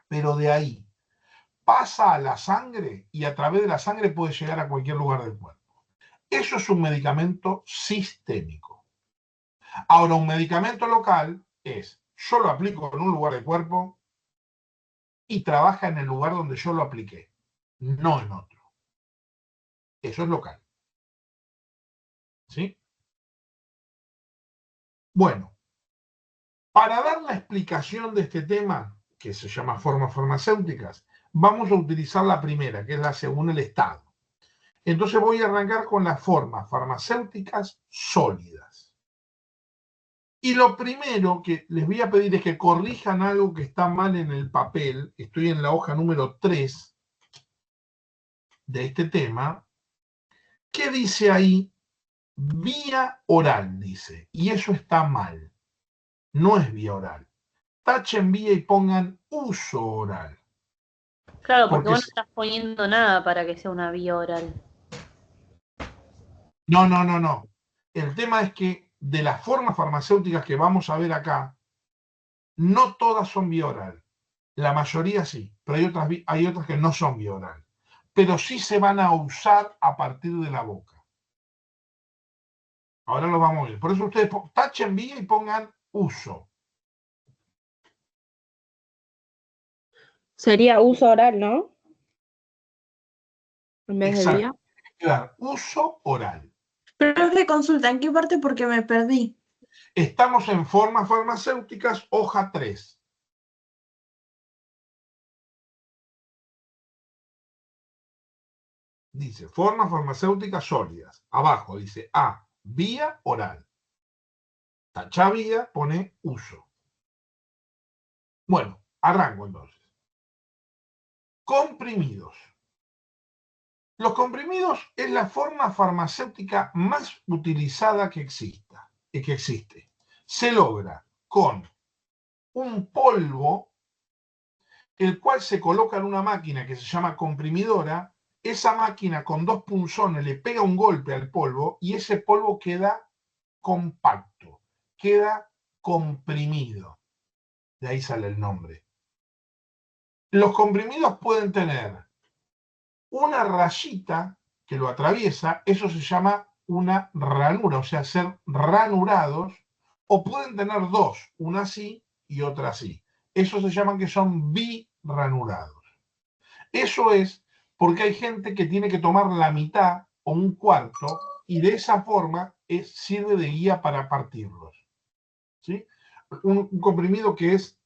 Pero de ahí pasa a la sangre y a través de la sangre puede llegar a cualquier lugar del cuerpo. Eso es un medicamento sistémico. Ahora, un medicamento local es, yo lo aplico en un lugar del cuerpo y trabaja en el lugar donde yo lo apliqué, no en otro. Eso es local. ¿Sí? Bueno, para dar la explicación de este tema, que se llama formas farmacéuticas, vamos a utilizar la primera, que es la según el estado. Entonces voy a arrancar con las formas farmacéuticas sólidas. Y lo primero que les voy a pedir es que corrijan algo que está mal en el papel. Estoy en la hoja número 3 de este tema. ¿Qué dice ahí? Vía oral, dice. Y eso está mal. No es vía oral. Tachen vía y pongan uso oral. Claro, porque vos no estás poniendo nada para que sea una vía oral. No. El tema es que de las formas farmacéuticas que vamos a ver acá, no todas son vía oral. La mayoría sí, pero hay otras que no son vía oral. Pero sí se van a usar a partir de la boca. Ahora lo vamos a ver. Por eso ustedes tachen vía y pongan uso. Sería uso oral, ¿no? En vez de vía. Claro, uso oral. Pero es de consulta, ¿en qué parte? Porque me perdí. Estamos en formas farmacéuticas, hoja 3. Dice, formas farmacéuticas sólidas. Abajo dice A, vía oral. Tacha vía, pone uso. Bueno, arranco entonces. Comprimidos. Los comprimidos es la forma farmacéutica más utilizada que existe. Se logra con un polvo, el cual se coloca en una máquina que se llama comprimidora. Esa máquina con 2 punzones le pega un golpe al polvo y ese polvo queda compacto, queda comprimido. De ahí sale el nombre. Los comprimidos pueden tener una rayita que lo atraviesa, eso se llama una ranura, o sea, ser ranurados, o pueden tener 2, una así y otra así. Eso se llaman que son birranurados. Eso es porque hay gente que tiene que tomar la mitad o un cuarto y de esa forma sirve de guía para partirlos. ¿Sí? Un comprimido que es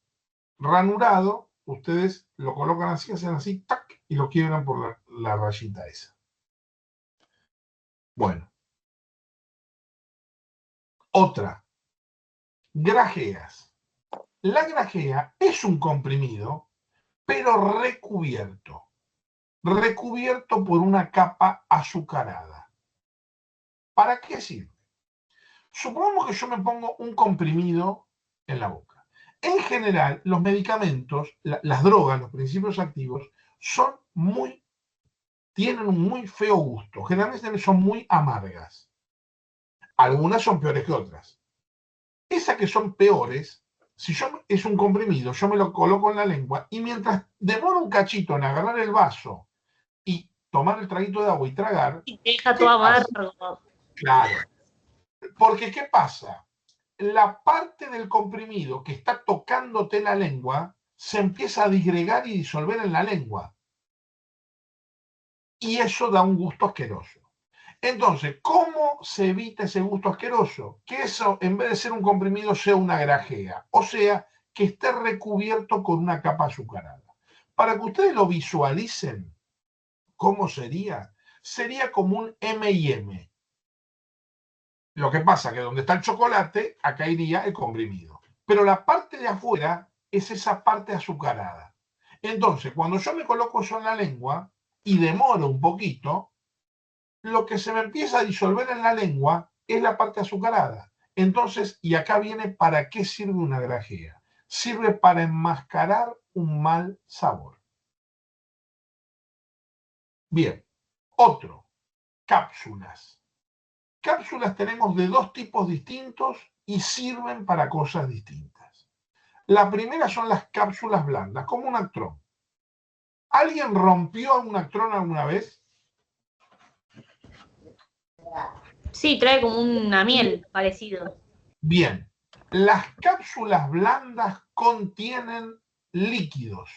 ranurado, ustedes lo colocan así, hacen así, ¡tac! Y lo quiebran por la rayita esa. Bueno. Otra. Grajeas. La grajea es un comprimido, pero recubierto. Recubierto por una capa azucarada. ¿Para qué sirve? Supongamos que yo me pongo un comprimido en la boca. En general, los medicamentos, las drogas, los principios activos, tienen un muy feo gusto. Generalmente son muy amargas. Algunas son peores que otras. Esas que son peores, si es un comprimido, yo me lo coloco en la lengua y mientras demoro un cachito en agarrar el vaso y tomar el traguito de agua y tragar... Y te deja todo amargo. Claro. Porque, ¿qué pasa? La parte del comprimido que está tocándote la lengua se empieza a disgregar y disolver en la lengua. Y eso da un gusto asqueroso. Entonces, ¿cómo se evita ese gusto asqueroso? Que eso, en vez de ser un comprimido, sea una grajea. O sea, que esté recubierto con una capa azucarada. Para que ustedes lo visualicen, ¿cómo sería? Sería como un M&M. Lo que pasa que donde está el chocolate, acá iría el comprimido. Pero la parte de afuera es esa parte azucarada. Entonces, cuando yo me coloco eso en la lengua y demoro un poquito, lo que se me empieza a disolver en la lengua es la parte azucarada. Entonces, y acá viene para qué sirve una grajea. Sirve para enmascarar un mal sabor. Bien, otro, cápsulas. Cápsulas tenemos de dos tipos distintos y sirven para cosas distintas. La primera son las cápsulas blandas, como un Actron. ¿Alguien rompió un Actron alguna vez? Sí, trae como una miel parecido. Bien, las cápsulas blandas contienen líquidos.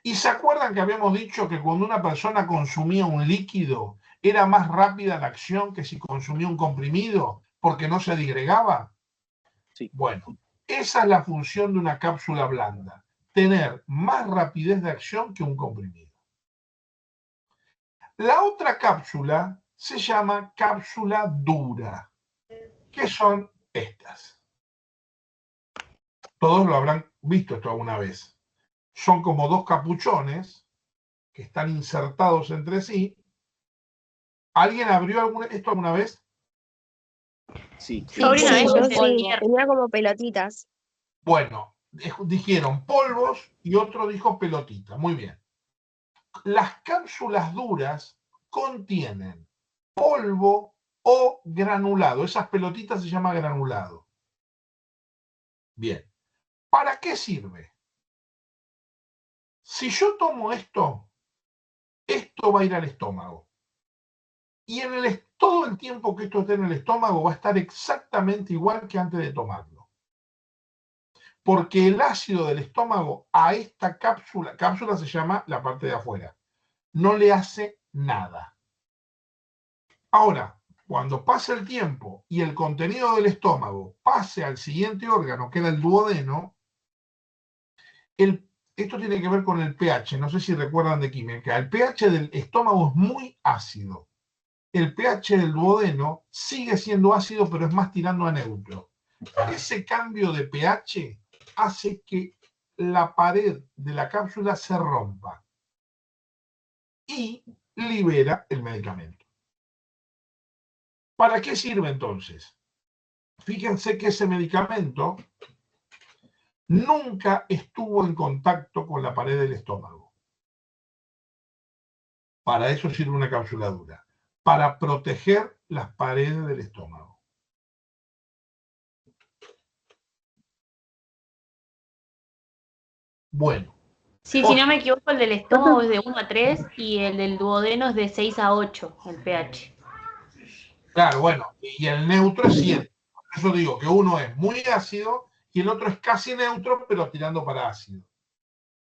¿Y se acuerdan que habíamos dicho que cuando una persona consumía un líquido era más rápida la acción que si consumía un comprimido porque no se disgregaba? Sí. Bueno, esa es la función de una cápsula blanda, tener más rapidez de acción que un comprimido. La otra cápsula se llama cápsula dura, que son estas. Todos lo habrán visto esto alguna vez. Son como dos capuchones que están insertados entre sí. ¿Alguien abrió esto alguna vez? Sí. Yo abrí una vez yo en sí, polvo. tenía como pelotitas. Bueno, dijeron polvos y otro dijo pelotita. Muy bien. Las cápsulas duras contienen polvo o granulado. Esas pelotitas se llama granulado. Bien. ¿Para qué sirve? Si yo tomo esto va a ir al estómago. Y todo el tiempo que esto esté en el estómago va a estar exactamente igual que antes de tomarlo. Porque el ácido del estómago a esta cápsula se llama la parte de afuera, no le hace nada. Ahora, cuando pase el tiempo y el contenido del estómago pase al siguiente órgano, que era el duodeno, esto tiene que ver con el pH, no sé si recuerdan de química. El pH del estómago es muy ácido. El pH del duodeno sigue siendo ácido, pero es más tirando a neutro. Ese cambio de pH hace que la pared de la cápsula se rompa y libera el medicamento. ¿Para qué sirve entonces? Fíjense que ese medicamento nunca estuvo en contacto con la pared del estómago. Para eso sirve una cápsula dura, para proteger las paredes del estómago. Bueno. Sí, si no me equivoco, el del estómago es de 1 a 3 y el del duodeno es de 6 a 8, el pH. Claro, bueno, y el neutro es 7. Por eso digo que uno es muy ácido y el otro es casi neutro, pero tirando para ácido.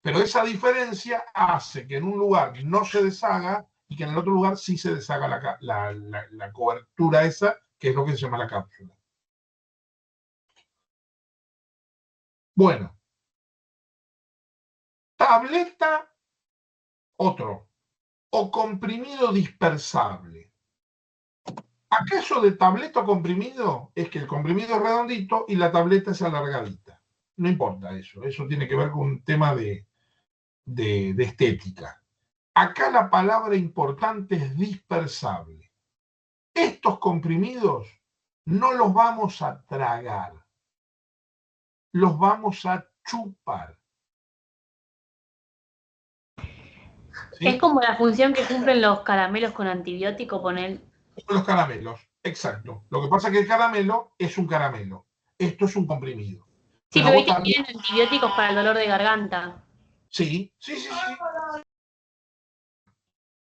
Pero esa diferencia hace que en un lugar no se deshaga y que en el otro lugar sí se deshaga la cobertura esa, que es lo que se llama la cápsula. Bueno. Tableta, otro. O comprimido dispersable. ¿Acaso de tableta o comprimido? Es que el comprimido es redondito y la tableta es alargadita. No importa eso. Eso tiene que ver con un tema de estética. Acá la palabra importante es dispersable. Estos comprimidos no los vamos a tragar. Los vamos a chupar. ¿Sí? Es como la función que cumplen los caramelos con antibiótico, poner. Los caramelos, exacto. Lo que pasa es que el caramelo es un caramelo. Esto es un comprimido. Sí, pero viste que tienen antibióticos para el dolor de garganta. Sí.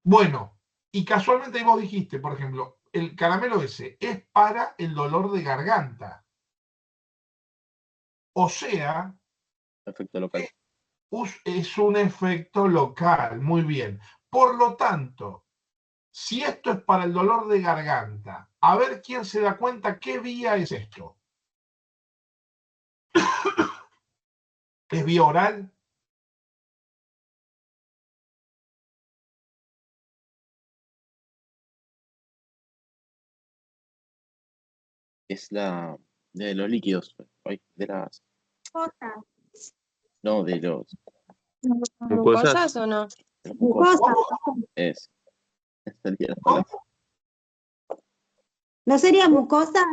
Bueno, y casualmente vos dijiste, por ejemplo, el caramelo ese es para el dolor de garganta. O sea, efecto local. Es un efecto local, muy bien. Por lo tanto, si esto es para el dolor de garganta, a ver quién se da cuenta qué vía es esto. ¿Es vía oral? Es la de los líquidos, de las... No, de los... ¿Mucosas o no? de las mucosas. Es. Sería la palabra. ¿No sería mucosa?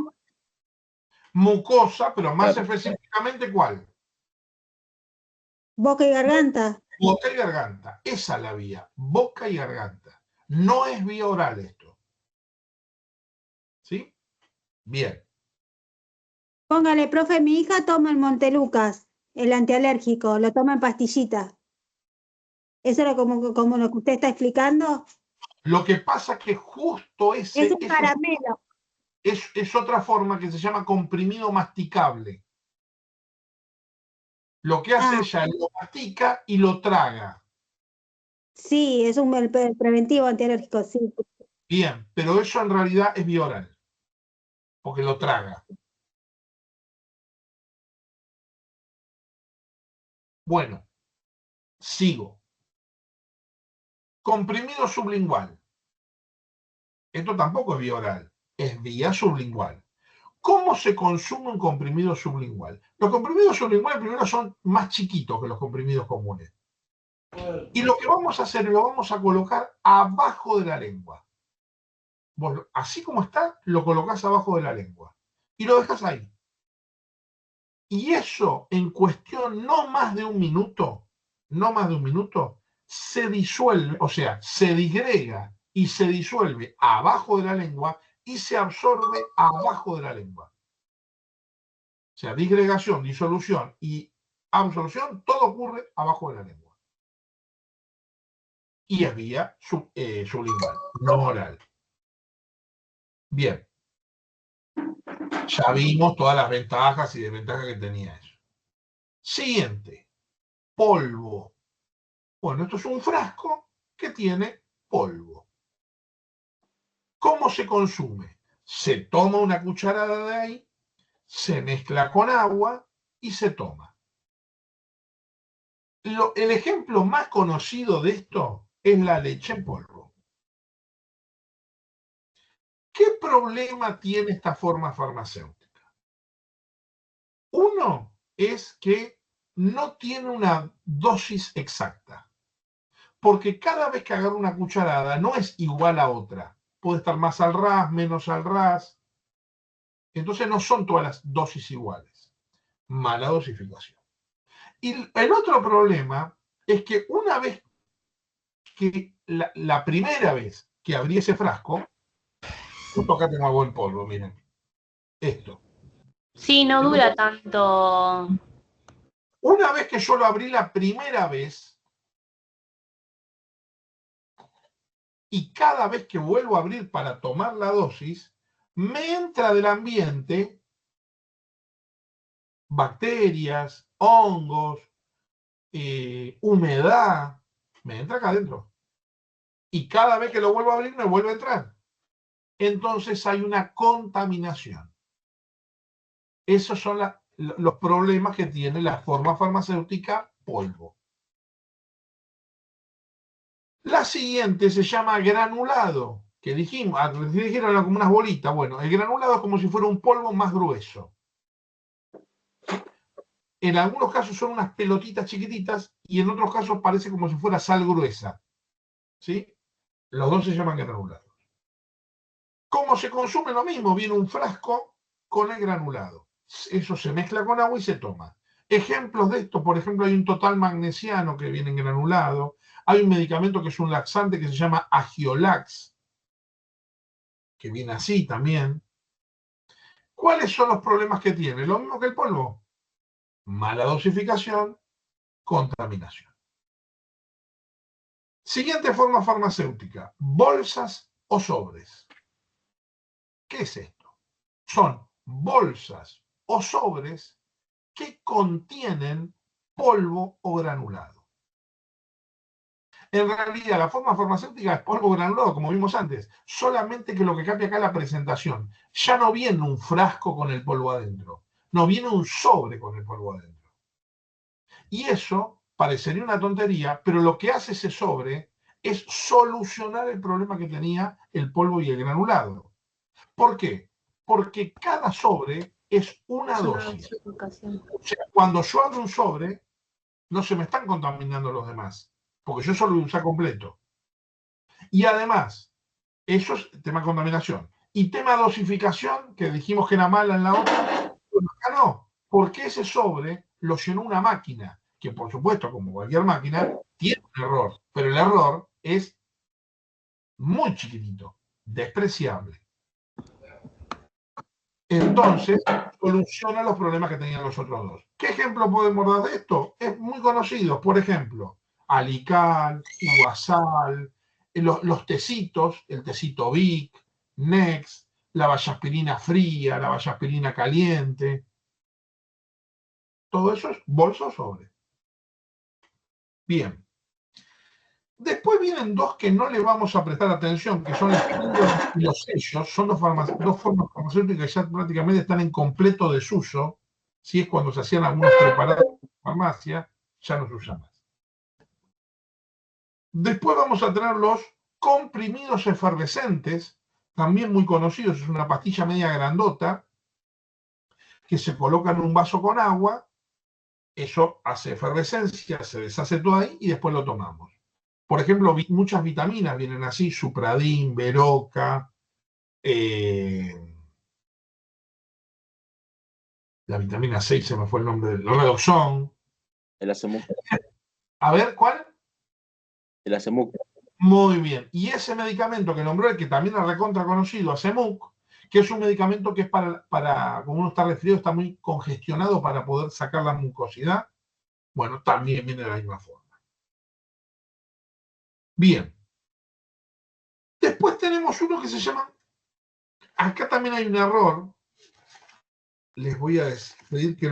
Mucosa, pero más Claro. específicamente, ¿cuál? Boca y garganta. Boca y garganta. Esa es la vía. Boca y garganta. No es vía oral esto. ¿Sí? Bien. Póngale, profe, mi hija toma el Montelucas, el antialérgico, lo toma en pastillita. ¿Eso era como lo que usted está explicando? Lo que pasa es que justo ese... Es un caramelo. Es otra forma que se llama comprimido masticable. Lo que hace ella lo mastica y lo traga. Sí, es un preventivo antialérgico, sí. Bien, pero eso en realidad es vía oral, porque lo traga. Bueno, sigo. Comprimido sublingual. Esto tampoco es vía oral, es vía sublingual. ¿Cómo se consume un comprimido sublingual? Los comprimidos sublinguales primero son más chiquitos que los comprimidos comunes. Y lo que vamos a hacer, lo vamos a colocar abajo de la lengua. Vos, así como está, lo colocás abajo de la lengua. Y lo dejas ahí. Y eso, en cuestión no más de un minuto, se disuelve, o sea, se disgrega y se disuelve abajo de la lengua y se absorbe abajo de la lengua. O sea, disgregación, disolución y absorción, todo ocurre abajo de la lengua. Y es vía sublingual, no oral. Bien. Ya vimos todas las ventajas y desventajas que tenía eso. Siguiente. Polvo. Bueno, esto es un frasco que tiene polvo. ¿Cómo se consume? Se toma una cucharada de ahí, se mezcla con agua y se toma. El ejemplo más conocido de esto es la leche en polvo. ¿Qué problema tiene esta forma farmacéutica? Uno es que no tiene una dosis exacta. Porque cada vez que agarro una cucharada no es igual a otra. Puede estar más al ras, menos al ras. Entonces no son todas las dosis iguales. Mala dosificación. Y el otro problema es que una vez que la primera vez que abrí ese frasco, justo acá tengo algo en polvo, miren. Esto. Sí, no dura tanto. Una vez que yo lo abrí la primera vez, y cada vez que vuelvo a abrir para tomar la dosis, me entra del ambiente bacterias, hongos, humedad, me entra acá adentro. Y cada vez que lo vuelvo a abrir, me vuelve a entrar. Entonces hay una contaminación. Esos son los problemas que tiene la forma farmacéutica polvo. La siguiente se llama granulado, que dijimos, dijeron era como unas bolitas. Bueno, el granulado es como si fuera un polvo más grueso. En algunos casos son unas pelotitas chiquititas y en otros casos parece como si fuera sal gruesa. ¿Sí? Los dos se llaman granulados. ¿Cómo se consume? Lo mismo, viene un frasco con el granulado. Eso se mezcla con agua y se toma. Ejemplos de esto, por ejemplo, hay un total magnesiano que viene en granulado. Hay un medicamento que es un laxante que se llama Agiolax, que viene así también. ¿Cuáles son los problemas que tiene? Lo mismo que el polvo. Mala dosificación, contaminación. Siguiente forma farmacéutica, bolsas o sobres. ¿Qué es esto? Son bolsas o sobres que contienen polvo o granulado. En realidad, la forma farmacéutica es polvo granulado, como vimos antes, solamente que lo que cambia acá es la presentación. Ya no viene un frasco con el polvo adentro, no viene un sobre con el polvo adentro. Y eso parecería una tontería, pero lo que hace ese sobre es solucionar el problema que tenía el polvo y el granulado. ¿Por qué? Porque cada sobre es una dosis. O sea, cuando yo abro un sobre, no se me están contaminando los demás, porque yo solo lo usé completo. Y además, eso es tema contaminación. Y tema dosificación, que dijimos que era mala en la otra, bueno, acá no, porque ese sobre lo llenó una máquina, que por supuesto, como cualquier máquina, tiene un error, pero el error es muy chiquitito, despreciable. Entonces, soluciona los problemas que tenían los otros dos. ¿Qué ejemplo podemos dar de esto? Es muy conocido. Por ejemplo, Alical, Uvasal, los tecitos, el tecito Vic, Next, la vallaspirina fría, la vallaspirina caliente. Todo eso es bolsa o sobre. Bien. Después vienen dos que no le vamos a prestar atención, que son los píldoras y los sellos. Son dos formas farmacéuticas que ya prácticamente están en completo desuso. Si es cuando se hacían algunos preparados en farmacia, ya no se usan más. Después vamos a tener los comprimidos efervescentes, también muy conocidos. Es una pastilla media grandota que se coloca en un vaso con agua. Eso hace efervescencia, se deshace todo ahí y después lo tomamos. Por ejemplo, muchas vitaminas vienen así, Supradin, Veroca, la vitamina 6 se me fue el nombre, el Redoxon. El Acemuc. A ver, ¿cuál? El Acemuc. Muy bien. Y ese medicamento que nombró, el que también es recontra conocido, Acemuc, que es un medicamento que es para, como uno está resfriado, está muy congestionado para poder sacar la mucosidad, bueno, también viene de la misma forma. Bien. Después tenemos uno que se llama, acá también hay un error, les voy a pedir que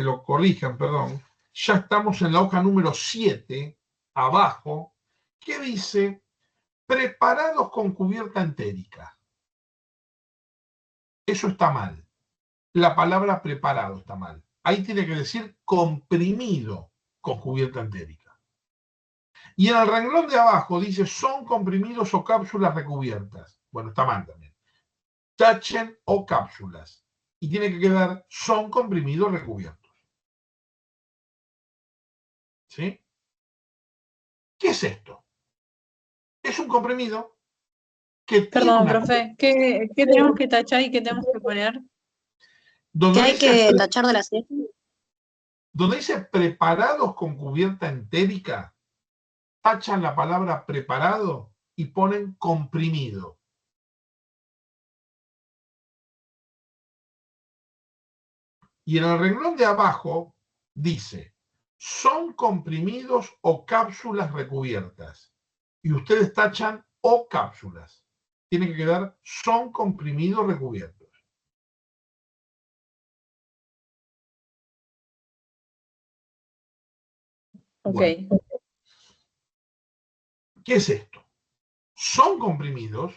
lo corrijan, perdón. Ya estamos en la hoja número 7, abajo, que dice preparados con cubierta entérica. Eso está mal. La palabra preparado está mal. Ahí tiene que decir comprimido con cubierta entérica. Y en el renglón de abajo dice son comprimidos o cápsulas recubiertas. Bueno, está mal también. Tachen o cápsulas. Y tiene que quedar son comprimidos recubiertos. ¿Sí? ¿Qué es esto? Es un comprimido que Perdón, tiene profe, ¿qué tenemos que tachar y qué tenemos que poner? ¿Qué hay que tachar de la serie? Donde dice preparados con cubierta entérica, tachan la palabra preparado y ponen comprimido. Y en el renglón de abajo dice, son comprimidos o cápsulas recubiertas. Y ustedes tachan o cápsulas. Tiene que quedar son comprimidos recubiertos. Ok. Bueno, ¿qué es esto? Son comprimidos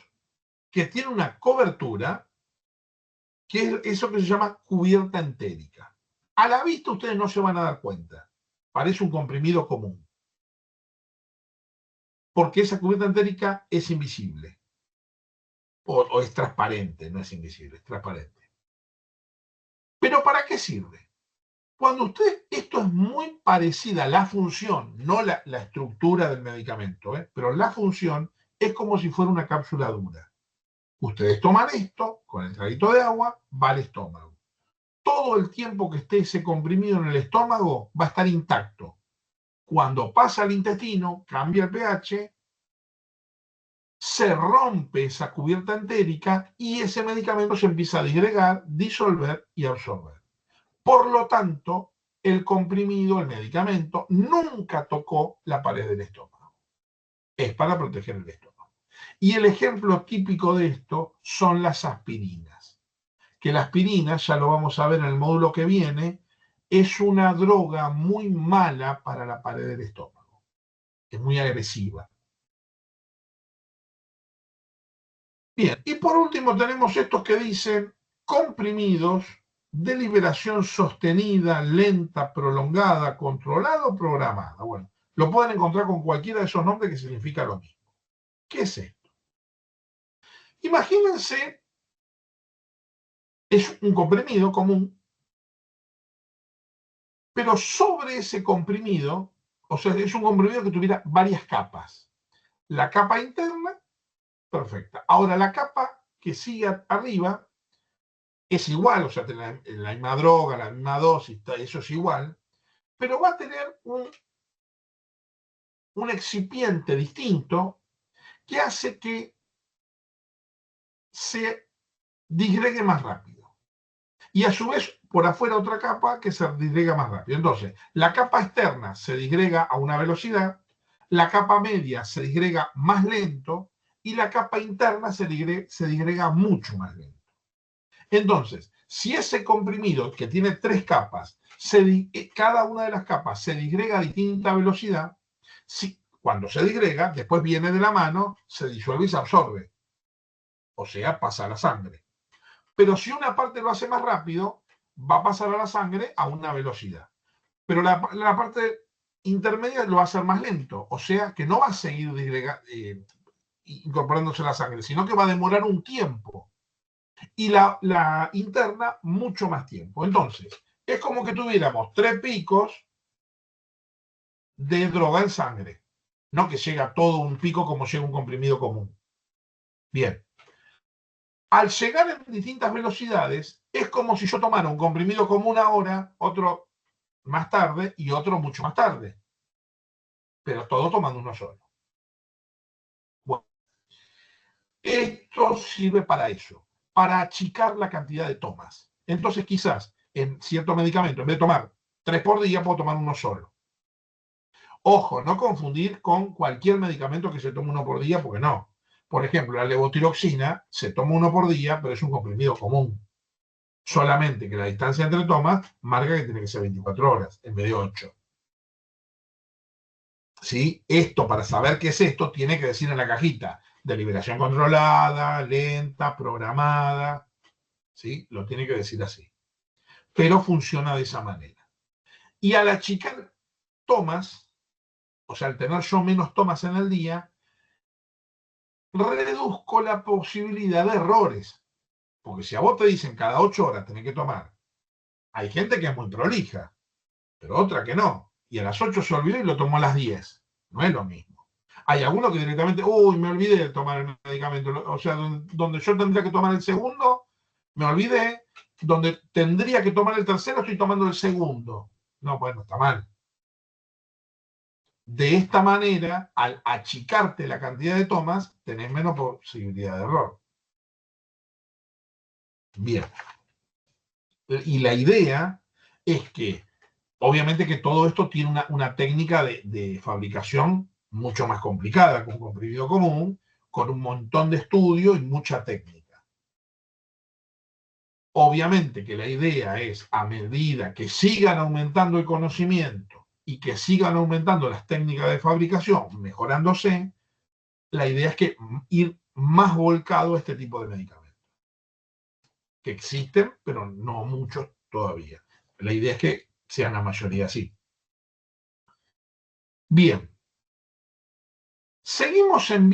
que tienen una cobertura, que es eso que se llama cubierta entérica. A la vista ustedes no se van a dar cuenta. Parece un comprimido común. Porque esa cubierta entérica es invisible. O es transparente, no es invisible, es transparente. ¿Pero para qué sirve? Cuando usted, esto es muy parecida a la función, no la estructura del medicamento, pero la función es como si fuera una cápsula dura. Ustedes toman esto, con el traguito de agua, va al estómago. Todo el tiempo que esté ese comprimido en el estómago va a estar intacto. Cuando pasa al intestino, cambia el pH, se rompe esa cubierta entérica y ese medicamento se empieza a disgregar, disolver y absorber. Por lo tanto, el comprimido, el medicamento, nunca tocó la pared del estómago. Es para proteger el estómago. Y el ejemplo típico de esto son las aspirinas. Que la aspirina, ya lo vamos a ver en el módulo que viene, es una droga muy mala para la pared del estómago. Es muy agresiva. Bien, y por último tenemos estos que dicen comprimidos de liberación sostenida, lenta, prolongada, controlada o programada. Bueno, lo pueden encontrar con cualquiera de esos nombres que significa lo mismo. ¿Qué es esto? Imagínense, es un comprimido común, pero sobre ese comprimido, o sea, es un comprimido que tuviera varias capas. La capa interna, perfecta. Ahora, la capa que sigue arriba es igual, o sea, tiene la misma droga, la misma dosis, eso es igual, pero va a tener un excipiente distinto que hace que se disgregue más rápido. Y a su vez, por afuera otra capa que se disgrega más rápido. Entonces, la capa externa se disgrega a una velocidad, la capa media se disgrega más lento y la capa interna se disgrega mucho más lento. Entonces, si ese comprimido que tiene 3 capas, cada una de las capas se disgrega a distinta velocidad, cuando se disgrega, después viene de la mano, se disuelve y se absorbe. O sea, pasa a la sangre. Pero si una parte lo hace más rápido, va a pasar a la sangre a una velocidad. Pero la parte intermedia lo va a hacer más lento. O sea, que no va a seguir incorporándose a la sangre, sino que va a demorar un tiempo. Y la interna mucho más tiempo. Entonces, es como que tuviéramos 3 picos de droga en sangre. No que llega todo un pico como llega un comprimido común. Bien. Al llegar en distintas velocidades, es como si yo tomara un comprimido común ahora, otro más tarde y otro mucho más tarde. Pero todo tomando uno solo. Bueno, esto sirve para eso, para achicar la cantidad de tomas. Entonces, quizás en cierto medicamento, en vez de tomar 3 por día, puedo tomar uno solo. Ojo, no confundir con cualquier medicamento que se tome 1 por día, porque no. Por ejemplo, la levotiroxina se toma 1 por día, pero es un comprimido común. Solamente que la distancia entre tomas marca que tiene que ser 24 horas, en vez de 8. ¿Sí? Esto, para saber qué es esto, tiene que decir en la cajita, de liberación controlada, lenta, programada. ¿Sí? Lo tiene que decir así. Pero funciona de esa manera. Y al achicar tomas, o sea, al tener yo menos tomas en el día, reduzco la posibilidad de errores. Porque si a vos te dicen cada 8 horas tenés que tomar, hay gente que es muy prolija, pero otra que no. Y a las 8 se olvidó y lo tomó a las 10. No es lo mismo. Hay algunos que directamente, uy, me olvidé de tomar el medicamento. O sea, donde yo tendría que tomar el segundo, me olvidé. Donde tendría que tomar el tercero, estoy tomando el segundo. No, bueno, está mal. De esta manera, al achicarte la cantidad de tomas, tenés menos posibilidad de error. Bien. Y la idea es que, obviamente que todo esto tiene una técnica de fabricación mucho más complicada que un comprimido común, con un montón de estudio y mucha técnica. Obviamente que la idea es, a medida que sigan aumentando el conocimiento y que sigan aumentando las técnicas de fabricación, mejorándose, la idea es que ir más volcado a este tipo de medicamentos. Que existen, pero no muchos todavía. La idea es que sean la mayoría así. Bien. Seguimos en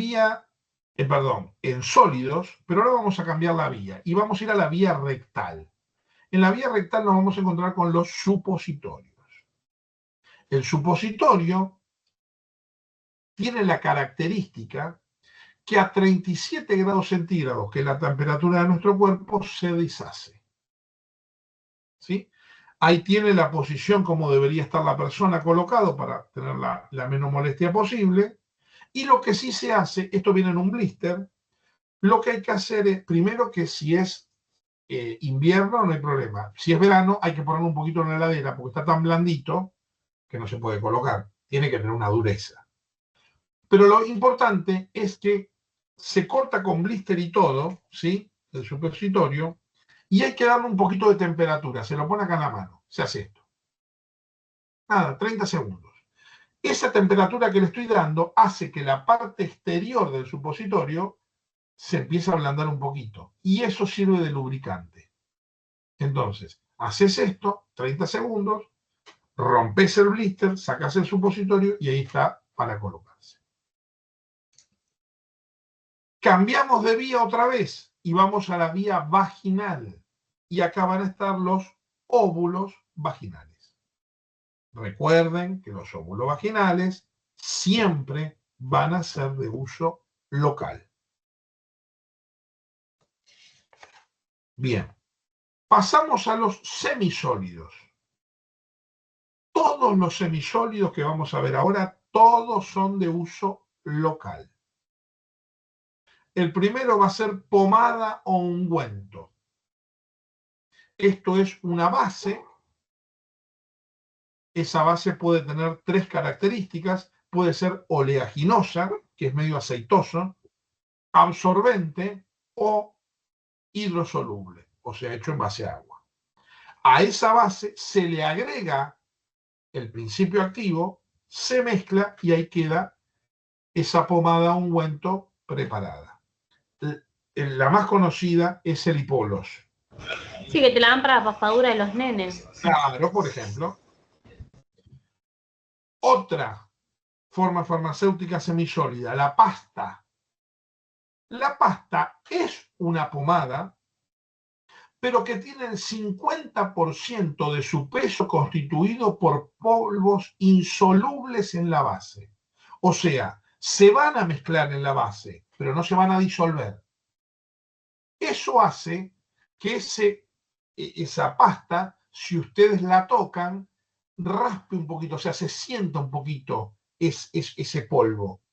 en sólidos, pero ahora vamos a cambiar la vía y vamos a ir a la vía rectal. En la vía rectal nos vamos a encontrar con los supositorios. El supositorio tiene la característica que a 37 grados centígrados, que es la temperatura de nuestro cuerpo, se deshace. ¿Sí? Ahí tiene la posición como debería estar la persona colocado para tener la menos molestia posible. Y lo que sí se hace, esto viene en un blister, lo que hay que hacer es, primero que si es invierno no hay problema. Si es verano hay que ponerlo un poquito en la heladera porque está tan blandito que no se puede colocar. Tiene que tener una dureza. Pero lo importante es que se corta con blister y todo, ¿sí? El supositorio, y hay que darle un poquito de temperatura. Se lo pone acá en la mano. Se hace esto. Nada, 30 segundos. Esa temperatura que le estoy dando hace que la parte exterior del supositorio se empiece a ablandar un poquito. Y eso sirve de lubricante. Entonces, haces esto, 30 segundos, rompes el blister, sacas el supositorio y ahí está para colocarse. Cambiamos de vía otra vez y vamos a la vía vaginal. Y acá van a estar los óvulos vaginales. Recuerden que los óvulos vaginales siempre van a ser de uso local. Bien, pasamos a los semisólidos. Todos los semisólidos que vamos a ver ahora, todos son de uso local. El primero va a ser pomada o ungüento. Esto es una base. Esa base puede tener tres características. Puede ser oleaginosa, que es medio aceitoso, absorbente o hidrosoluble, o sea, hecho en base a agua. A esa base se le agrega el principio activo, se mezcla y ahí queda esa pomada ungüento preparada. La más conocida es el hipolos. Sí, que te la dan para la papadura de los nenes. Claro, por ejemplo. Otra forma farmacéutica semisólida, la pasta. La pasta es una pomada, pero que tiene el 50% de su peso constituido por polvos insolubles en la base. O sea, se van a mezclar en la base, pero no se van a disolver. Eso hace que esa pasta, si ustedes la tocan, raspe un poquito, o sea, se sienta un poquito ese polvo.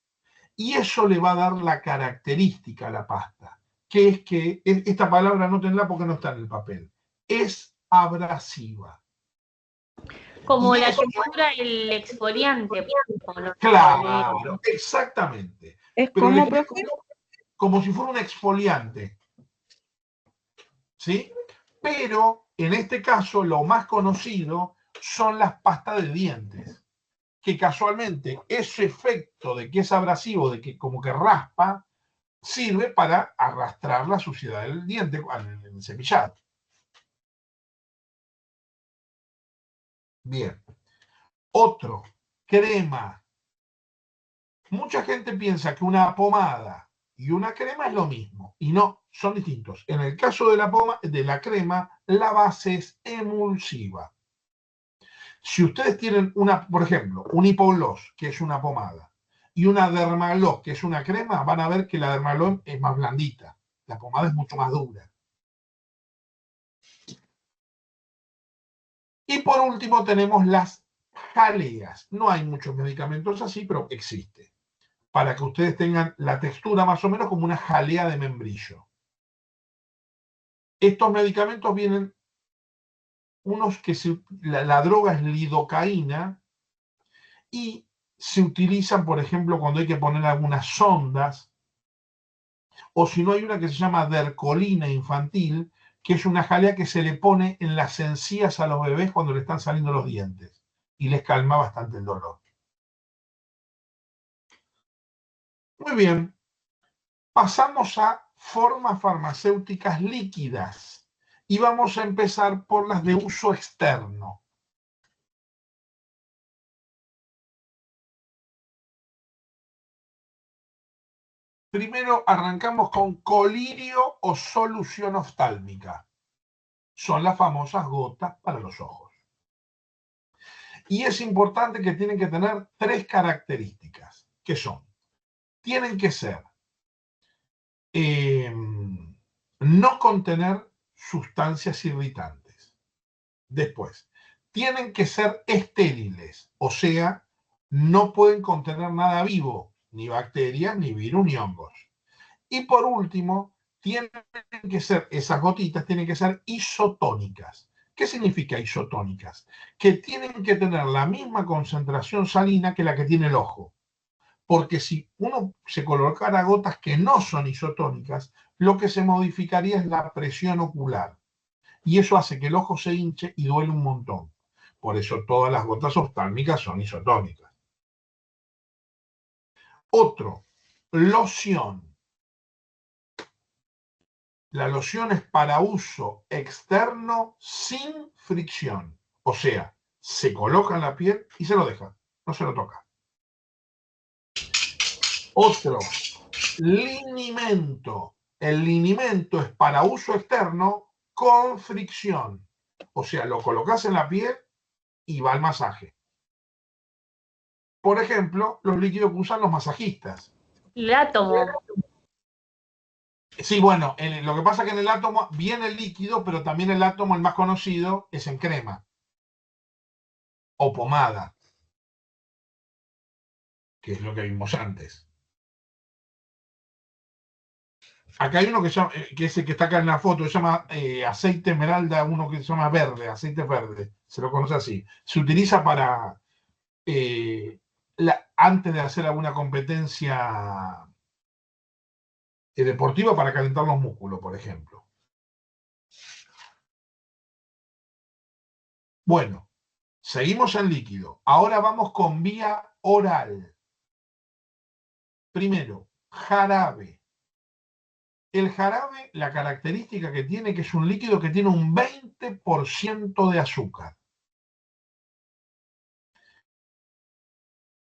Y eso le va a dar la característica a la pasta, que es que, esta palabra anótenla porque no está en el papel, es abrasiva. Como la textura del exfoliante. Claro, exactamente. ¿Es Pero como, profe? como si fuera un exfoliante. ¿Sí? Pero en este caso lo más conocido son las pastas de dientes, que casualmente ese efecto de que es abrasivo, de que como que raspa, sirve para arrastrar la suciedad del diente en el cepillado. Bien. Otro, crema. Mucha gente piensa que una pomada y una crema es lo mismo, y no, son distintos. En el caso de la crema, la base es emulsiva. Si ustedes tienen por ejemplo, un Hipogloss, que es una pomada, y una Dermagloss, que es una crema, van a ver que la Dermagloss es más blandita. La pomada es mucho más dura. Y por último tenemos las jaleas. No hay muchos medicamentos así, pero existe. Para que ustedes tengan la textura más o menos como una jalea de membrillo. Estos medicamentos vienen unos que la droga es lidocaína y se utilizan, por ejemplo, cuando hay que poner algunas sondas, o si no hay una que se llama dercolina infantil, que es una jalea que se le pone en las encías a los bebés cuando le están saliendo los dientes. y les calma bastante el dolor. Muy bien. Pasamos a formas farmacéuticas líquidas y vamos a empezar por las de uso externo. Primero arrancamos con colirio o solución oftálmica. Son las famosas gotas para los ojos. Y es importante que tienen que tener 3 características, que son, tienen que ser, no contener sustancias irritantes. Después, tienen que ser estériles, o sea, no pueden contener nada vivo, ni bacterias, ni virus, ni hongos. Y por último, tienen que ser, esas gotitas tienen que ser isotónicas. ¿Qué significa isotónicas? Que tienen que tener la misma concentración salina que la que tiene el ojo. Porque si uno se colocara gotas que no son isotónicas, lo que se modificaría es la presión ocular. Y eso hace que el ojo se hinche y duele un montón. Por eso todas las gotas oftálmicas son isotónicas. Otro, loción. La loción es para uso externo sin fricción. O sea, se coloca en la piel y se lo deja, no se lo toca. Otro, linimento. El linimento es para uso externo con fricción. O sea, lo colocas en la piel y va al masaje. Por ejemplo, los líquidos que usan los masajistas. El átomo. Sí, bueno, lo que pasa es que en el átomo viene el líquido, pero también el átomo, el más conocido, es en crema o pomada, que es lo que vimos antes. Acá hay uno que es el que está acá en la foto, se llama aceite esmeralda, uno que se llama verde, aceite verde, se lo conoce así. Se utiliza para, antes de hacer alguna competencia deportiva, para calentar los músculos, por ejemplo. Bueno, seguimos en líquido. Ahora vamos con vía oral. Primero, jarabe. El jarabe, la característica que tiene, que es un líquido que tiene un 20% de azúcar.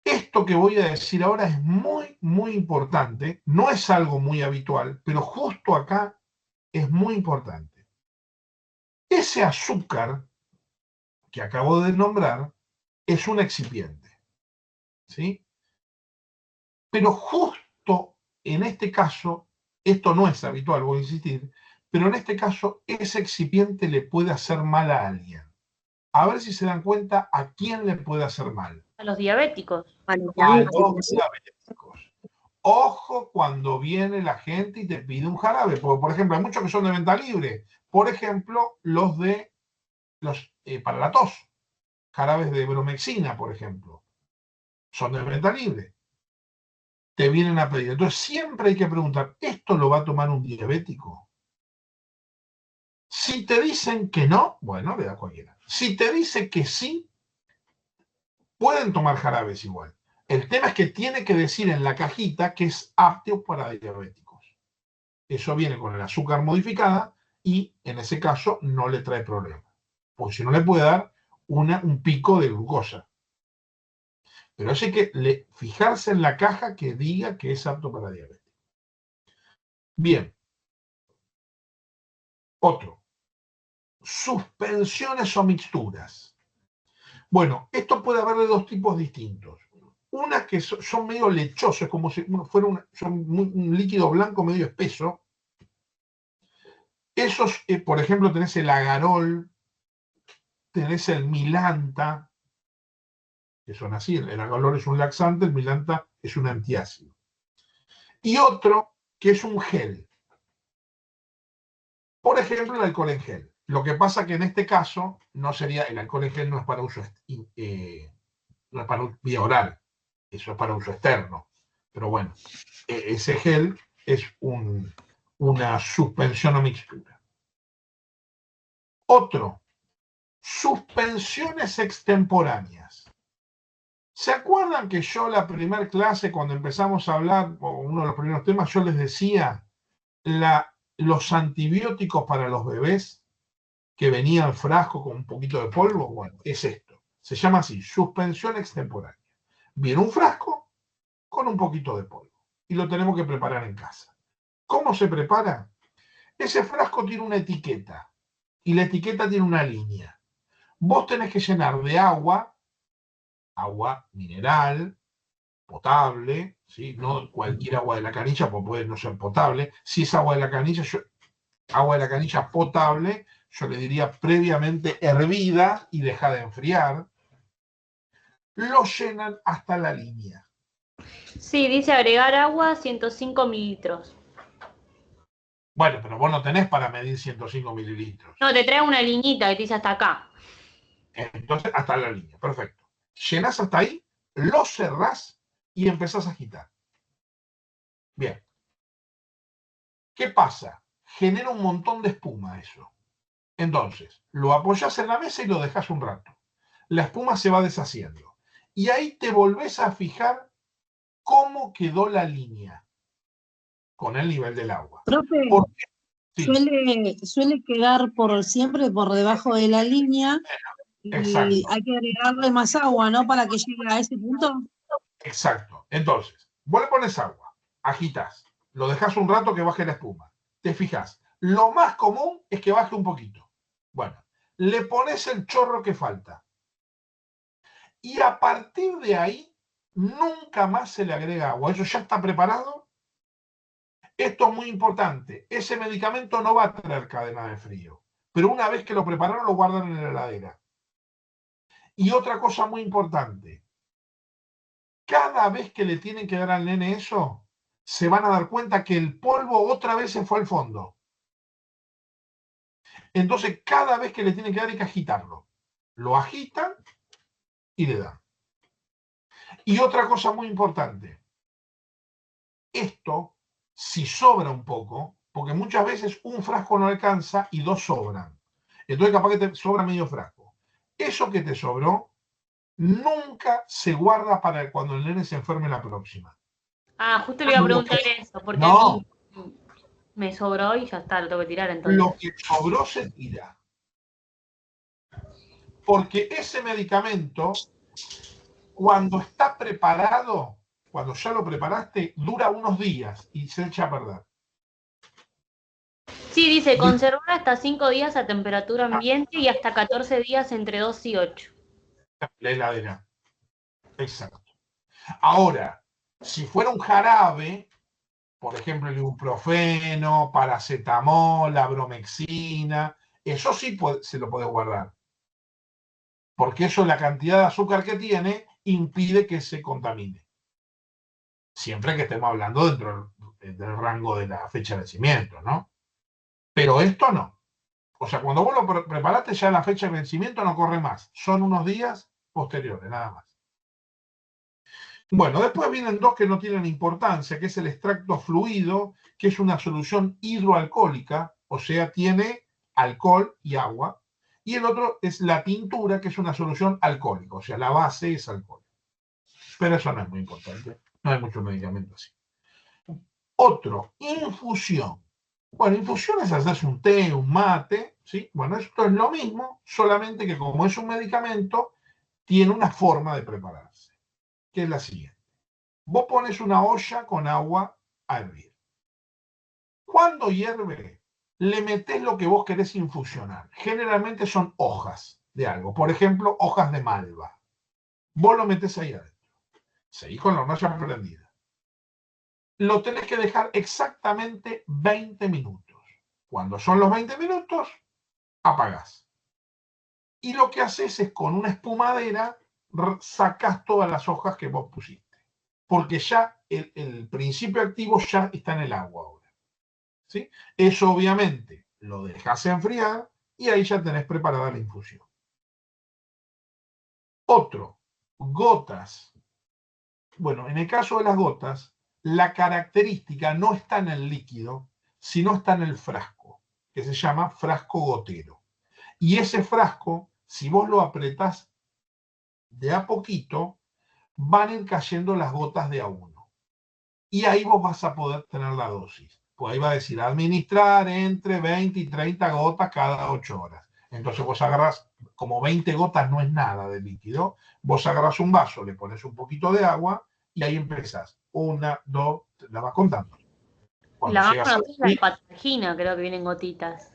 Esto que voy a decir ahora es muy, muy importante. No es algo muy habitual, pero justo acá es muy importante. Ese azúcar que acabo de nombrar es un excipiente, ¿sí? Pero justo en este caso, esto no es habitual, voy a insistir, pero en este caso ese excipiente le puede hacer mal a alguien. A ver si se dan cuenta a quién le puede hacer mal. A los diabéticos. A los diabéticos. Ojo cuando viene la gente y te pide un jarabe, porque por ejemplo hay muchos que son de venta libre. Por ejemplo, para la tos, jarabes de bromexina, por ejemplo, son de venta libre. Te vienen a pedir. Entonces siempre hay que preguntar, ¿esto lo va a tomar un diabético? Si te dicen que no, bueno, le da cualquiera. Si te dice que sí, pueden tomar jarabes igual. El tema es que tiene que decir en la cajita que es apto para diabéticos. Eso viene con el azúcar modificada y en ese caso no le trae problema. Porque si no le puede dar un pico de glucosa. Pero eso hay que fijarse en la caja que diga que es apto para diabetes. Bien. Otro. Suspensiones o mixturas. Bueno, esto puede haber de 2 tipos distintos. Unas que son medio lechosas, como si fuera un líquido blanco medio espeso. Esos, por ejemplo, tenés el agarol, tenés el milanta, que son así. El agarol es un laxante, el milanta es un antiácido. Y otro que es un gel. Por ejemplo, el alcohol en gel. Lo que pasa que en este caso no sería, el alcohol en gel no es para uso, no es para vía oral, eso es para uso externo. Pero bueno, ese gel es una suspensión o mixtura. Otro, suspensiones extemporáneas. ¿Se acuerdan que yo la primera clase, cuando empezamos a hablar, o uno de los primeros temas, yo les decía los antibióticos para los bebés, que venía el frasco con un poquito de polvo? Bueno, es esto. Se llama así, suspensión extemporánea. Viene un frasco con un poquito de polvo y lo tenemos que preparar en casa. ¿Cómo se prepara? Ese frasco tiene una etiqueta y la etiqueta tiene una línea. Vos tenés que llenar de agua mineral, potable, ¿sí? No cualquier agua de la canilla, porque puede no ser potable. Si es agua de la canilla, potable, yo le diría previamente hervida y dejada de enfriar. Lo llenan hasta la línea. Sí, dice agregar agua 105 mililitros. Bueno, pero vos no tenés para medir 105 mililitros. No, te trae una liñita que te dice hasta acá. Entonces, hasta la línea, perfecto. Llenás hasta ahí, lo cerrás y empezás a agitar. Bien. ¿Qué pasa? Genera un montón de espuma eso. Entonces, lo apoyás en la mesa y lo dejás un rato. La espuma se va deshaciendo. Y ahí te volvés a fijar cómo quedó la línea con el nivel del agua. Profe, Sí. suele quedar siempre por debajo de la línea y Exacto. hay que agregarle más agua, ¿no? Para que llegue a ese punto. Exacto. Entonces, vos le pones agua, agitás, lo dejás un rato que baje la espuma. Te fijas, lo más común es que baje un poquito. Bueno, le pones el chorro que falta. Y a partir de ahí, nunca más se le agrega agua. Eso ya está preparado. Esto es muy importante. Ese medicamento no va a traer cadena de frío. Pero una vez que lo prepararon, lo guardan en la heladera. Y otra cosa muy importante. Cada vez que le tienen que dar al nene eso, se van a dar cuenta que el polvo otra vez se fue al fondo. Entonces, cada vez que le tienen que dar hay que agitarlo. Lo agitan y le dan. Y otra cosa muy importante. Esto, si sobra un poco, porque muchas veces un frasco no alcanza y dos sobran. Entonces, capaz que te sobra medio frasco. Eso que te sobró, nunca se guarda para cuando el nene se enferme la próxima. Ah, justo le iba a preguntar eso, porque No. a mí me sobró y ya está, lo tengo que tirar entonces. Lo que sobró se tira. Porque ese medicamento, cuando está preparado, cuando ya lo preparaste, dura unos días y se echa a perder. Sí, dice, conservar hasta 5 días a temperatura ambiente y hasta 14 días entre 2 y 8. La heladera. Exacto. Ahora, si fuera un jarabe, por ejemplo, el ibuprofeno, paracetamol, la bromexina, eso sí se lo puede guardar. Porque eso, la cantidad de azúcar que tiene, impide que se contamine. Siempre que estemos hablando dentro del rango de la fecha de vencimiento, ¿no? Pero esto no. O sea, cuando vos lo preparaste, ya la fecha de vencimiento no corre más. Son unos días posteriores, nada más. Bueno, después vienen dos que no tienen importancia, que es el extracto fluido, que es una solución hidroalcohólica, o sea, tiene alcohol y agua. Y el otro es la tintura, que es una solución alcohólica, o sea, la base es alcohol. Pero eso no es muy importante. No hay mucho medicamento así. Otro, infusión. Bueno, infusión es hacerse un té, un mate, ¿sí? Bueno, esto es lo mismo, solamente que como es un medicamento, tiene una forma de prepararse, que es la siguiente. Vos pones una olla con agua a hervir. Cuando hierve, le metés lo que vos querés infusionar. Generalmente son hojas de algo. Por ejemplo, hojas de malva. Vos lo metés ahí adentro. Seguís con la hornalla prendida. Lo tenés que dejar exactamente 20 minutos. Cuando son los 20 minutos, apagás. Y lo que haces es con una espumadera sacás todas las hojas que vos pusiste. Porque ya el principio activo ya está en el agua ahora. ¿Sí? Eso obviamente lo dejás enfriar y ahí ya tenés preparada la infusión. Otro, gotas. Bueno, en el caso de las gotas, la característica no está en el líquido, sino está en el frasco, que se llama frasco gotero. Y ese frasco, si vos lo apretás de a poquito, van a ir cayendo las gotas de a 1. Y ahí vos vas a poder tener la dosis. Pues ahí va a decir administrar entre 20 y 30 gotas cada 8 horas. Entonces vos agarrás, como 20 gotas no es nada de líquido, vos agarrás un vaso, le pones un poquito de agua y ahí empezás. 1, 2, la vas contando. Cuando La más llegas a conocida es la hepatalgina, creo que vienen gotitas.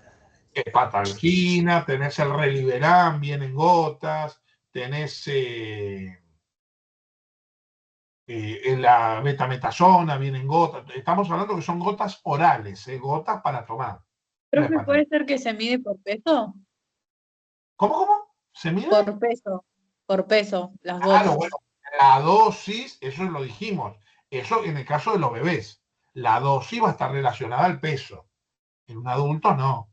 hepatalgina, tenés el Reliberan, vienen gotas, tenés la betametasona, vienen gotas. Estamos hablando que son gotas orales, gotas para tomar. Profe, ¿puede ser que se mide por peso? ¿Cómo? ¿Se mide? Por peso, las Claro, gotas. bueno, la dosis, eso lo dijimos, eso en el caso de los bebés. La dosis va a estar relacionada al peso. En un adulto no.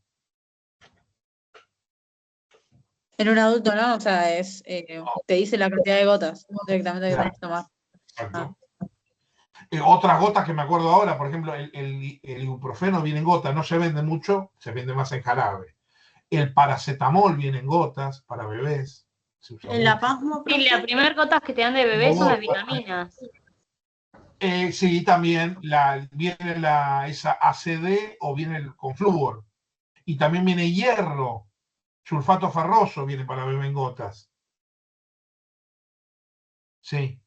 En un adulto no, o sea, te dice la cantidad de gotas directamente que tenés que tomar. Exacto. Otras gotas que me acuerdo ahora, por ejemplo, el ibuprofeno viene en gotas, no se vende mucho, se vende más en jarabe. El paracetamol viene en gotas para bebés. ¿En la pasmo, Sí, las primeras gotas que te dan de bebé son las vitaminas. Sí, también viene esa ACD o viene con flúor. Y también viene hierro, sulfato ferroso viene para bebé en gotas. Sí.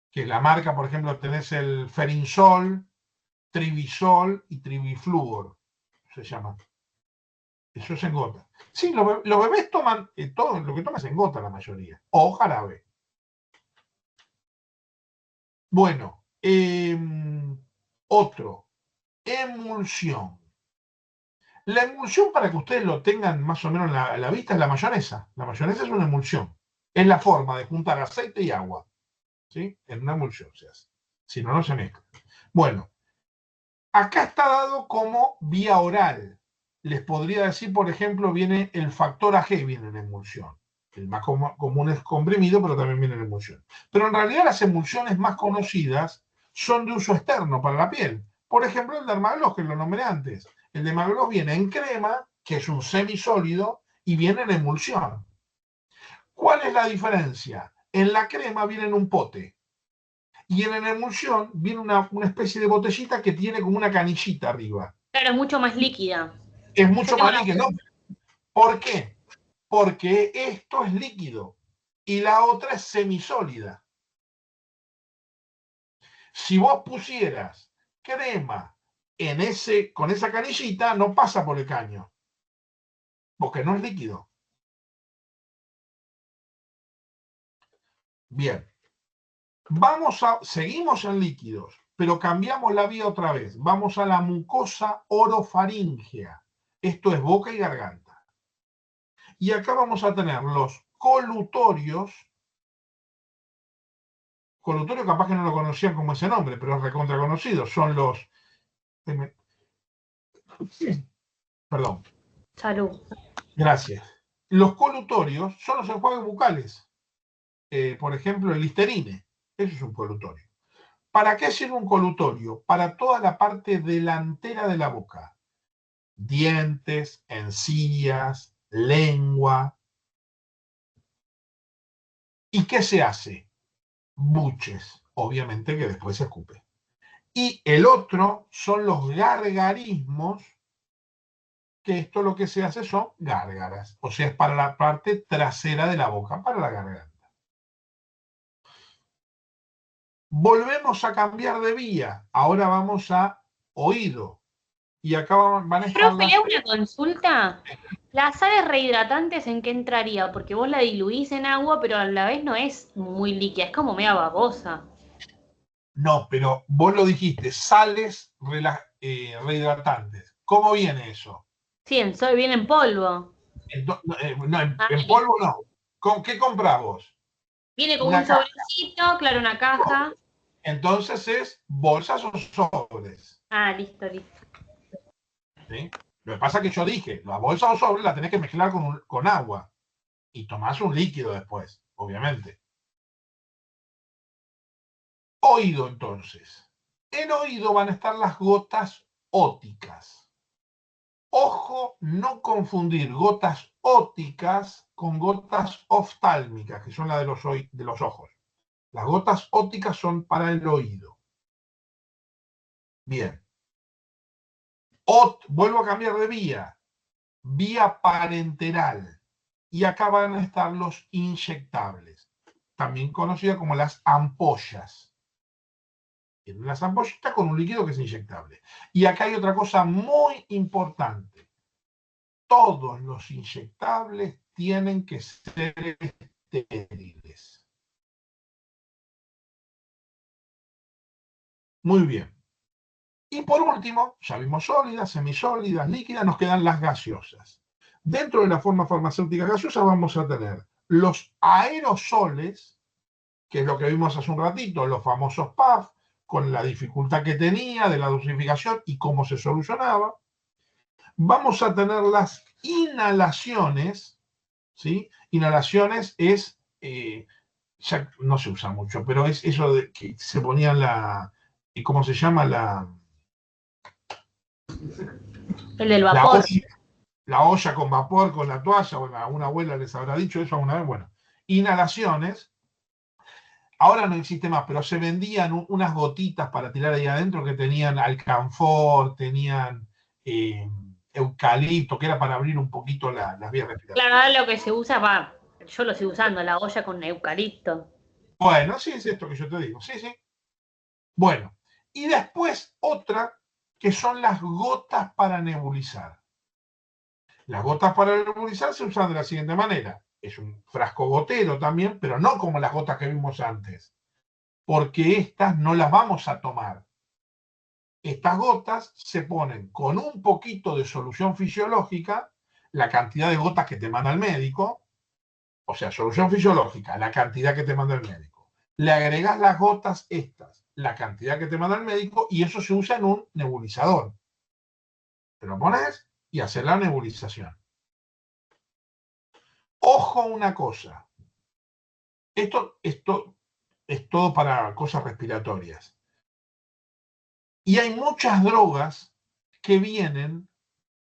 Que la marca, por ejemplo, tenés el Ferinsol, Tribisol y Tribiflúor, se llama. Eso es en gota. Sí, los bebés toman todo lo que toman es en gota la mayoría. O jarabe. Bueno, otro. Emulsión. La emulsión, para que ustedes lo tengan más o menos a la vista, es la mayonesa. La mayonesa es una emulsión. Es la forma de juntar aceite y agua. ¿Sí? En una emulsión se hace. Si no, no se mezcla. Bueno, acá está dado como vía oral. Les podría decir, por ejemplo, viene el factor AG, viene en emulsión. El más común es comprimido, pero también viene en emulsión. Pero en realidad las emulsiones más conocidas son de uso externo para la piel. Por ejemplo, el Dermagloss, que lo nombré antes. El Dermagloss viene en crema, que es un semisólido, y viene en emulsión. ¿Cuál es la diferencia? En la crema viene en un pote. Y en la emulsión viene una especie de botellita que tiene como una canillita arriba. Claro, es mucho más líquida. Es mucho más líquido. ¿Por qué? Porque esto es líquido y la otra es semisólida. Si vos pusieras crema con esa canillita, no pasa por el caño, porque no es líquido. Bien. Seguimos en líquidos, pero cambiamos la vía otra vez. Vamos a la mucosa orofaríngea. Esto es boca y garganta. Y acá vamos a tener los colutorios. Colutorio capaz que no lo conocían como ese nombre, pero es recontra conocido. Son los... Perdón. Salud. Gracias. Los colutorios son los enjuagues bucales. Por ejemplo, el Listerine. Eso es un colutorio. ¿Para qué sirve un colutorio? Para toda la parte delantera de la boca. Dientes, encías, lengua. ¿Y qué se hace? Buches, obviamente que después se escupe. Y el otro son los gargarismos, que esto lo que se hace son gárgaras, o sea, es para la parte trasera de la boca, para la garganta. Volvemos a cambiar de vía, ahora vamos a oído. Y acá van a estar Profe, una consulta. ¿Las sales rehidratantes en qué entraría? Porque vos la diluís en agua, pero a la vez no es muy líquida, es como media babosa. No, pero vos lo dijiste, sales rehidratantes. ¿Cómo viene eso? Sí, viene en polvo. En polvo no. ¿Con qué comprás vos? Viene como un sobrecito, claro, una caja. Entonces es bolsas o sobres. Ah, listo. ¿Sí? Lo que pasa es que yo dije, la bolsa o sobre la tenés que mezclar con agua y tomás un líquido después, obviamente. Oído, entonces. En oído van a estar las gotas óticas. Ojo, no confundir gotas óticas con gotas oftálmicas, que son las de los ojos. Las gotas ópticas son para el oído. Bien. Vuelvo a cambiar de vía. Vía parenteral. Y acá van a estar los inyectables, también conocidas como las ampollas. Tienen las ampollitas con un líquido que es inyectable. Y acá hay otra cosa muy importante. Todos los inyectables tienen que ser estériles. Muy bien. Y por último, ya vimos sólidas, semisólidas, líquidas, nos quedan las gaseosas. Dentro de la forma farmacéutica gaseosa vamos a tener los aerosoles, que es lo que vimos hace un ratito, los famosos PAF, con la dificultad que tenía de la dosificación y cómo se solucionaba. Vamos a tener las inhalaciones, ¿sí? Inhalaciones es, ya no se usa mucho, pero es eso de que se ponían ¿cómo se llama? El del vapor. La olla con vapor, con la toalla, bueno, a una abuela les habrá dicho eso alguna vez, bueno. Inhalaciones, ahora no existe más, pero se vendían unas gotitas para tirar ahí adentro que tenían alcanfor, tenían eucalipto, que era para abrir un poquito las vías respiratorias. Claro, lo que se usa, yo lo sigo usando, la olla con eucalipto. Bueno, sí, es esto que yo te digo, sí, sí. Bueno, y después otra que son las gotas para nebulizar. Las gotas para nebulizar se usan de la siguiente manera. Es un frasco gotero también, pero no como las gotas que vimos antes, porque estas no las vamos a tomar. Estas gotas se ponen con un poquito de solución fisiológica, la cantidad de gotas que te manda el médico, o sea, solución fisiológica, la cantidad que te manda el médico. Le agregas las gotas estas, la cantidad que te manda el médico, y eso se usa en un nebulizador. Te lo pones y haces la nebulización. Ojo una cosa. Esto es todo para cosas respiratorias. Y hay muchas drogas que vienen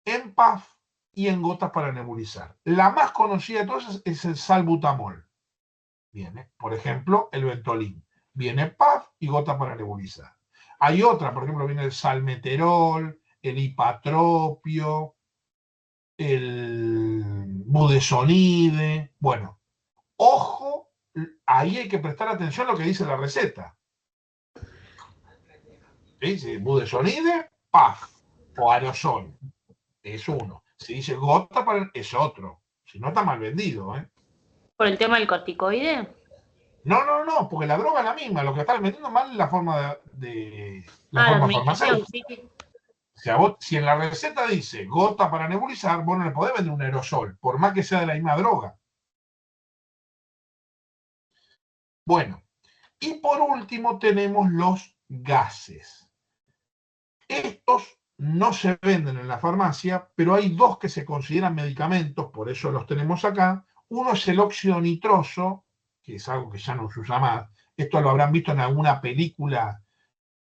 en PAF y en gotas para nebulizar. La más conocida de todas es el salbutamol. Viene, por ejemplo, el Ventolin. Viene PAF y gota para nebulizar. Hay otra, por ejemplo, viene el salmeterol, el hipatropio, el budesonide. Bueno, ojo, ahí hay que prestar atención a lo que dice la receta. Dice budesonide, PAF o aerosol. Es uno. Si dice gota, es otro. Si no, está mal vendido, ¿eh? ¿Por el tema del corticoide? No, porque la droga es la misma. Lo que está vendiendo mal es la forma la forma farmacéutica. Sí. O sea, si en la receta dice gota para nebulizar, vos no le podés vender un aerosol, por más que sea de la misma droga. Bueno, y por último tenemos los gases. Estos no se venden en la farmacia, pero hay dos que se consideran medicamentos, por eso los tenemos acá. Uno es el óxido nitroso, que es algo que ya no se usa más. Esto lo habrán visto en alguna película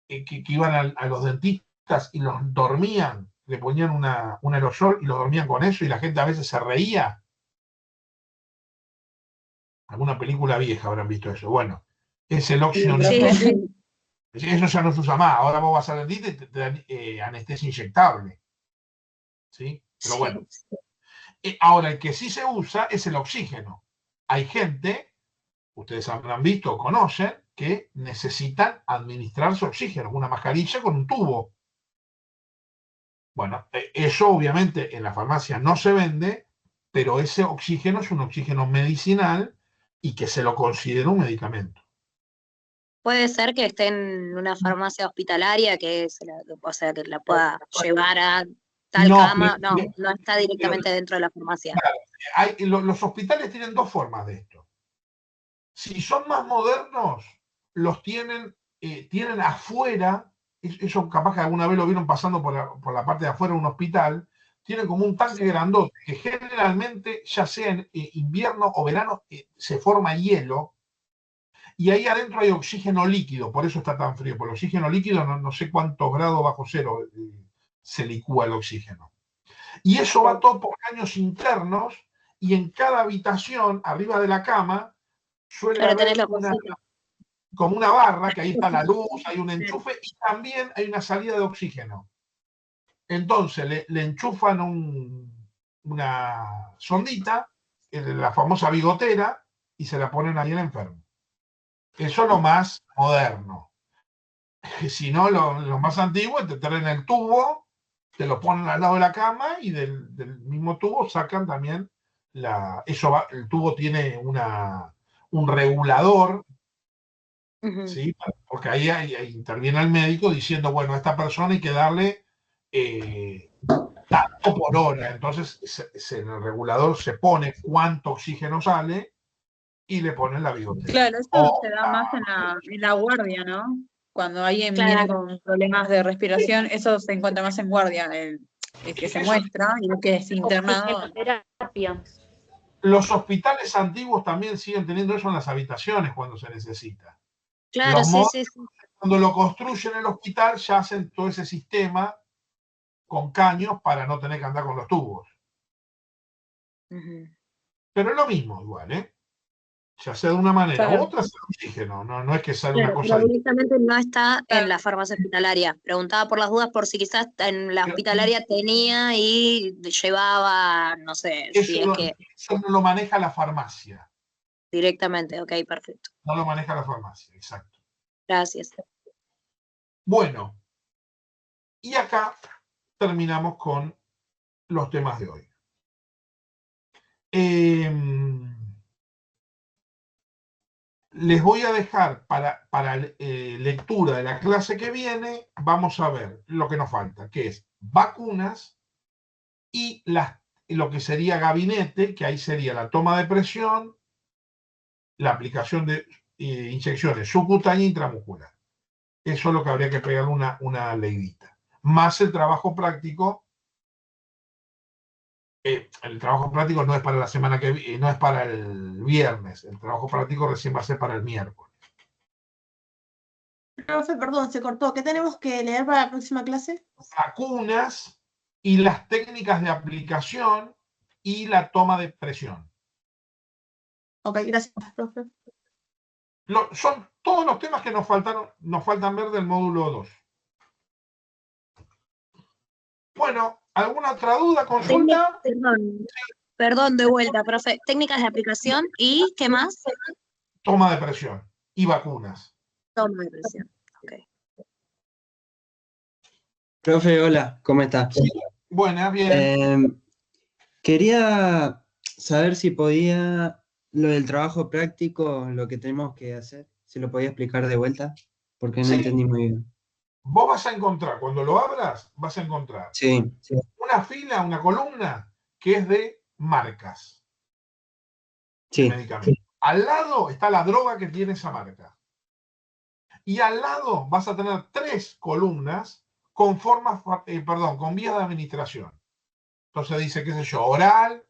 que iban a los dentistas y los dormían, le ponían un aerosol y los dormían con eso y la gente a veces se reía. Alguna película vieja habrán visto eso. Bueno, es el óxido nitroso. Eso ya no se usa más. Ahora vos vas al dentista y te dan anestesia inyectable. ¿Sí? Pero bueno. Ahora, el que sí se usa es el oxígeno. Hay gente, ustedes habrán visto o conocen, que necesitan administrarse oxígeno, una mascarilla con un tubo. Bueno, eso obviamente en la farmacia no se vende, pero ese oxígeno es un oxígeno medicinal y que se lo considera un medicamento. Puede ser que esté en una farmacia hospitalaria que que la pueda llevar a tal cama. No está directamente dentro de la farmacia. Claro, los hospitales tienen dos formas de esto. Si son más modernos, los tienen afuera, eso capaz que alguna vez lo vieron pasando por la parte de afuera de un hospital, tienen como un tanque grandote, que generalmente, ya sea en invierno o verano, se forma hielo, y ahí adentro hay oxígeno líquido, por eso está tan frío, porque el oxígeno líquido no sé cuántos grados bajo cero se licúa el oxígeno. Y eso va todo por caños internos, y en cada habitación, arriba de la cama, suele haber como una barra, que ahí está la luz, hay un enchufe y también hay una salida de oxígeno. Entonces le enchufan una sondita, la famosa bigotera, y se la ponen ahí al enfermo. Eso es lo más moderno. Si no, lo más antiguo, te traen el tubo, te lo ponen al lado de la cama y del mismo tubo sacan también el tubo tiene un regulador, ¿sí? Porque ahí interviene el médico diciendo, bueno, a esta persona hay que darle tanto por hora. Entonces en el regulador se pone cuánto oxígeno sale y le ponen la bigotera. Claro, eso se da más en la guardia, ¿no? Cuando alguien viene con problemas de respiración, eso se encuentra más en guardia, el que se muestra y el que es internado. Los hospitales antiguos también siguen teniendo eso en las habitaciones cuando se necesita. Claro, sí. Cuando lo construyen el hospital ya hacen todo ese sistema con caños para no tener que andar con los tubos. Pero es lo mismo igual, ¿eh? Ya sea de una manera u otra, es oxígeno, no es que sea una cosa. Pero directamente no está en la farmacia hospitalaria. Preguntaba por las dudas por si quizás en la hospitalaria tenía y llevaba, no sé, si es que... Eso no lo maneja la farmacia. Directamente, ok, perfecto. No lo maneja la farmacia, exacto. Gracias. Bueno, y acá terminamos con los temas de hoy. Les voy a dejar para lectura de la clase que viene, vamos a ver lo que nos falta, que es vacunas y lo que sería gabinete, que ahí sería la toma de presión, la aplicación de inyecciones subcutánea e intramuscular. Eso es lo que habría que pegar una leidita. Más el trabajo práctico. El trabajo práctico no es para la semana que viene, no es para el viernes. El trabajo práctico recién va a ser para el miércoles. Profe, perdón, se cortó. ¿Qué tenemos que leer para la próxima clase? Vacunas y las técnicas de aplicación y la toma de presión. Ok, gracias, profe. Son todos los temas que nos faltan ver del módulo 2. Bueno, ¿alguna otra duda, consulta? Perdón, de vuelta, profe. Técnicas de aplicación y ¿qué más? Toma de presión y vacunas. Toma de presión, ok. Profe, hola, ¿cómo está? Buenas, bien. Quería saber si podía, lo del trabajo práctico, lo que tenemos que hacer, si lo podía explicar de vuelta, porque no entendí muy bien. Vos vas a encontrar, cuando lo abras, vas a encontrar una fila, una columna que es de marcas de medicamentos. Al lado está la droga que tiene esa marca. Y al lado vas a tener 3 columnas con con vías de administración. Entonces dice, qué sé yo, oral,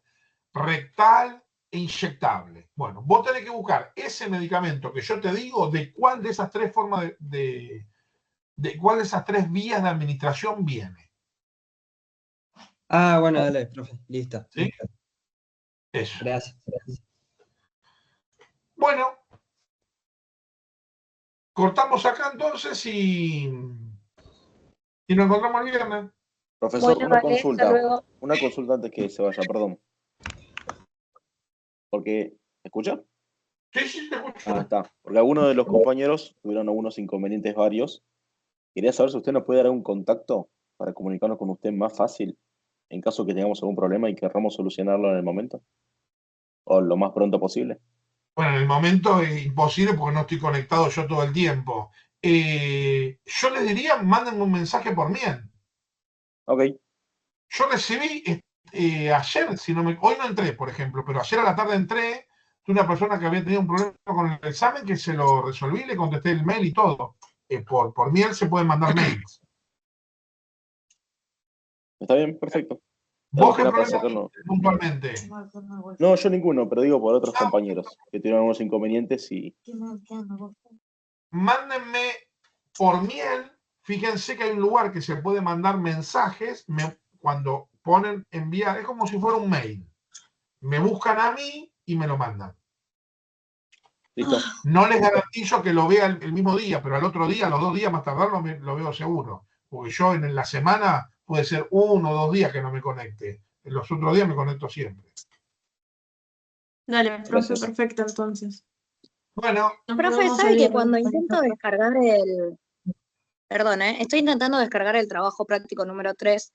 rectal e inyectable. Bueno, vos tenés que buscar ese medicamento que yo te digo, de cuál de esas 3 formas de cuál de esas 3 vías de administración viene. Ah, bueno, dale, profe, listo. ¿Sí? Eso. Gracias. Bueno, cortamos acá entonces y nos encontramos el viernes. Profesor, Bueno, una vale, consulta. hasta luego. Una consulta antes que se vaya, perdón. Porque, ¿me escucha? Sí, te escucho. Ah, está. Porque algunos de los compañeros tuvieron algunos inconvenientes varios. Quería saber si usted nos puede dar un contacto para comunicarnos con usted más fácil en caso que tengamos algún problema y querramos solucionarlo en el momento. O lo más pronto posible. Bueno, en el momento es imposible porque no estoy conectado yo todo el tiempo. Yo les diría, mándenme un mensaje por mail. Ok. Yo recibí ayer, hoy no entré, por ejemplo, pero ayer a la tarde entré de una persona que había tenido un problema con el examen que se lo resolví, le contesté el mail y todo. Por mail se pueden mandar mails. Está bien, perfecto. ¿Vos qué problema tienes puntualmente? No, yo ninguno, pero digo por otros compañeros que tuvieron algunos inconvenientes y... Mándenme por mail. Fíjense que hay un lugar que se puede mandar mensajes cuando ponen enviar. Es como si fuera un mail. Me buscan a mí y me lo mandan. Listo. No les garantizo que lo vea el mismo día, pero al otro día, a los 2 días más tardar, lo veo seguro. Porque yo en la semana puede ser 1 o 2 días que no me conecte. En los otros días me conecto siempre. Dale, profe, Gracias. perfecto, entonces. Bueno, Nos Profe, vemos ¿sabe el que viernes. cuando intento descargar perdón, estoy intentando descargar el trabajo práctico número 3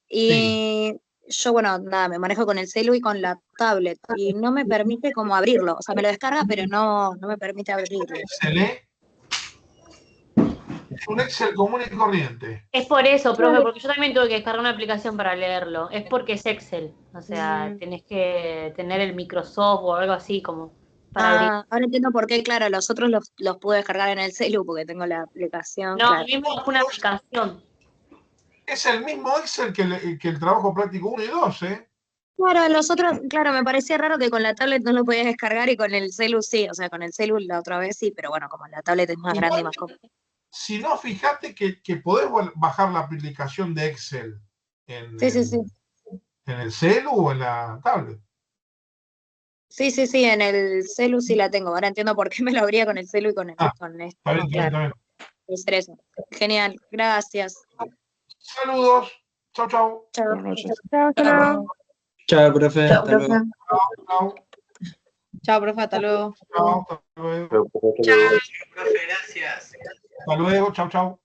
y yo, bueno, nada, me manejo con el celu y con la tablet y no me permite como abrirlo. O sea, me lo descarga, pero no me permite abrirlo. Excel, es un Excel común y corriente. Es por eso, profe, porque yo también tuve que descargar una aplicación para leerlo. Es porque es Excel. O sea, tenés que tener el Microsoft o algo así como para abrir. Ahora entiendo por qué, claro, los otros los pude descargar en el celu porque tengo la aplicación, No, claro. a mí me bajó una aplicación. Es el mismo Excel que el trabajo práctico 1 y 2, ¿eh? Claro, los otros, claro, me parecía raro que con la tablet no lo podías descargar y con el celu sí, o sea, con el celu la otra vez sí, pero bueno, como la tablet es más grande y más cómoda. Si no, fíjate que podés bajar la aplicación de Excel en el celu o en la tablet. Sí, en el celu sí la tengo. Ahora entiendo por qué me lo abría con el celu y con esto. Está bien, Claro, está bien. es eso. Genial, gracias. Saludos. Chau, chau. Buenas noches. Chao, profe. Chao, Hasta luego. profe. Chau. Chao, profe, hasta luego. Chau, hasta luego. Chao, profe, gracias. Hasta luego, chau, chau.